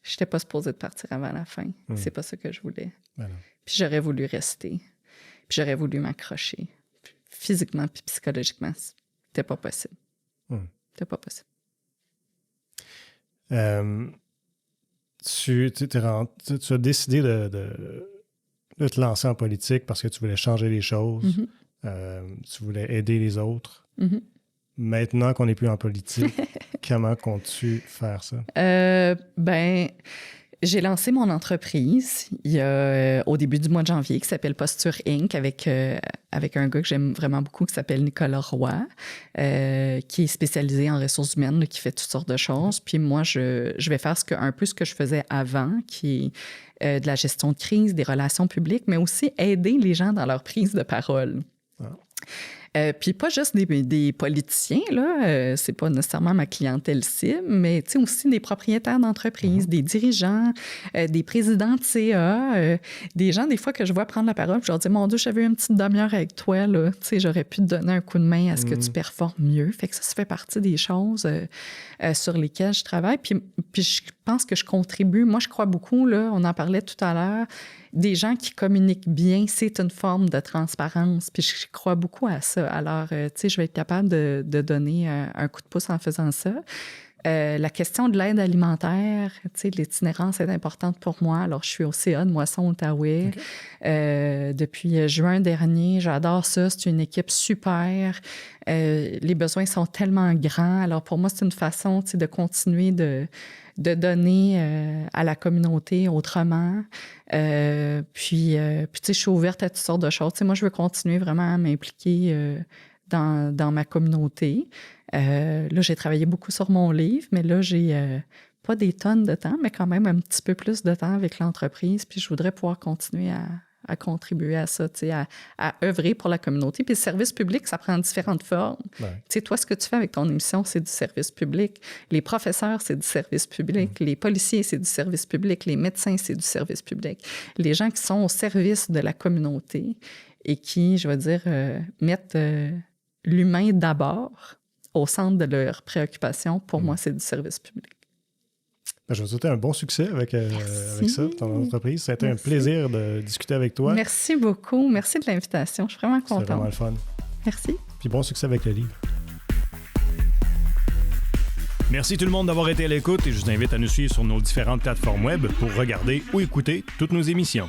Je n'étais pas supposée de partir avant la fin. C'est pas ça que je voulais. Voilà. Puis j'aurais voulu rester. Puis j'aurais voulu m'accrocher. Puis, physiquement puis psychologiquement, c'était pas possible. C'était pas possible. Tu as décidé de te lancer en politique parce que tu voulais changer les choses, tu voulais aider les autres. Maintenant qu'on n'est plus en politique, comment comptes-tu faire ça? J'ai lancé mon entreprise au début du mois de janvier qui s'appelle Posture Inc. avec un gars que j'aime vraiment beaucoup qui s'appelle Nicolas Roy, qui est spécialisé en ressources humaines, là, qui fait toutes sortes de choses. Puis moi, je vais faire un peu ce que je faisais avant, qui est de la gestion de crise, des relations publiques, mais aussi aider les gens dans leur prise de parole. Puis pas juste des politiciens, là, c'est pas nécessairement ma clientèle cible, mais aussi des propriétaires d'entreprises, des dirigeants, des présidents de CA, des gens des fois que je vois prendre la parole, puis je leur dis « Mon Dieu, j'avais une petite demi-heure avec toi, là, j'aurais pu te donner un coup de main à ce que tu performes mieux. » Fait que ça fait partie des choses sur lesquelles je travaille. Puis je pense que je contribue. Moi, je crois beaucoup, là, on en parlait tout à l'heure, des gens qui communiquent bien, c'est une forme de transparence. Puis je crois beaucoup à ça. Alors, tu sais, je vais être capable de donner un coup de pouce en faisant ça. La question de l'aide alimentaire, tu sais, l'itinérance est importante pour moi. Alors, je suis au CA de Moisson-Outaouais depuis juin dernier. J'adore ça. C'est une équipe super. Les besoins sont tellement grands. Alors, pour moi, c'est une façon, tu sais, de continuer de donner à la communauté autrement. Puis tu sais, je suis ouverte à toutes sortes de choses. Tu sais, moi, je veux continuer vraiment à m'impliquer dans ma communauté. Là, j'ai travaillé beaucoup sur mon livre, mais là, j'ai pas des tonnes de temps, mais quand même un petit peu plus de temps avec l'entreprise. Puis je voudrais pouvoir continuer à contribuer à ça, tu sais, à œuvrer pour la communauté. Puis le service public, ça prend différentes formes. Tu sais, toi, ce que tu fais avec ton émission, c'est du service public. Les professeurs, c'est du service public. Les policiers, c'est du service public. Les médecins, c'est du service public. Les gens qui sont au service de la communauté et qui, je veux dire, mettent l'humain d'abord au centre de leurs préoccupations, pour moi, c'est du service public. Je vais vous souhaiter un bon succès avec ça, ton entreprise. Ça a été un plaisir de discuter avec toi. Merci beaucoup. Merci de l'invitation. Je suis vraiment contente. C'est vraiment le fun. Merci. Puis bon succès avec le livre. Merci tout le monde d'avoir été à l'écoute et je vous invite à nous suivre sur nos différentes plateformes web pour regarder ou écouter toutes nos émissions.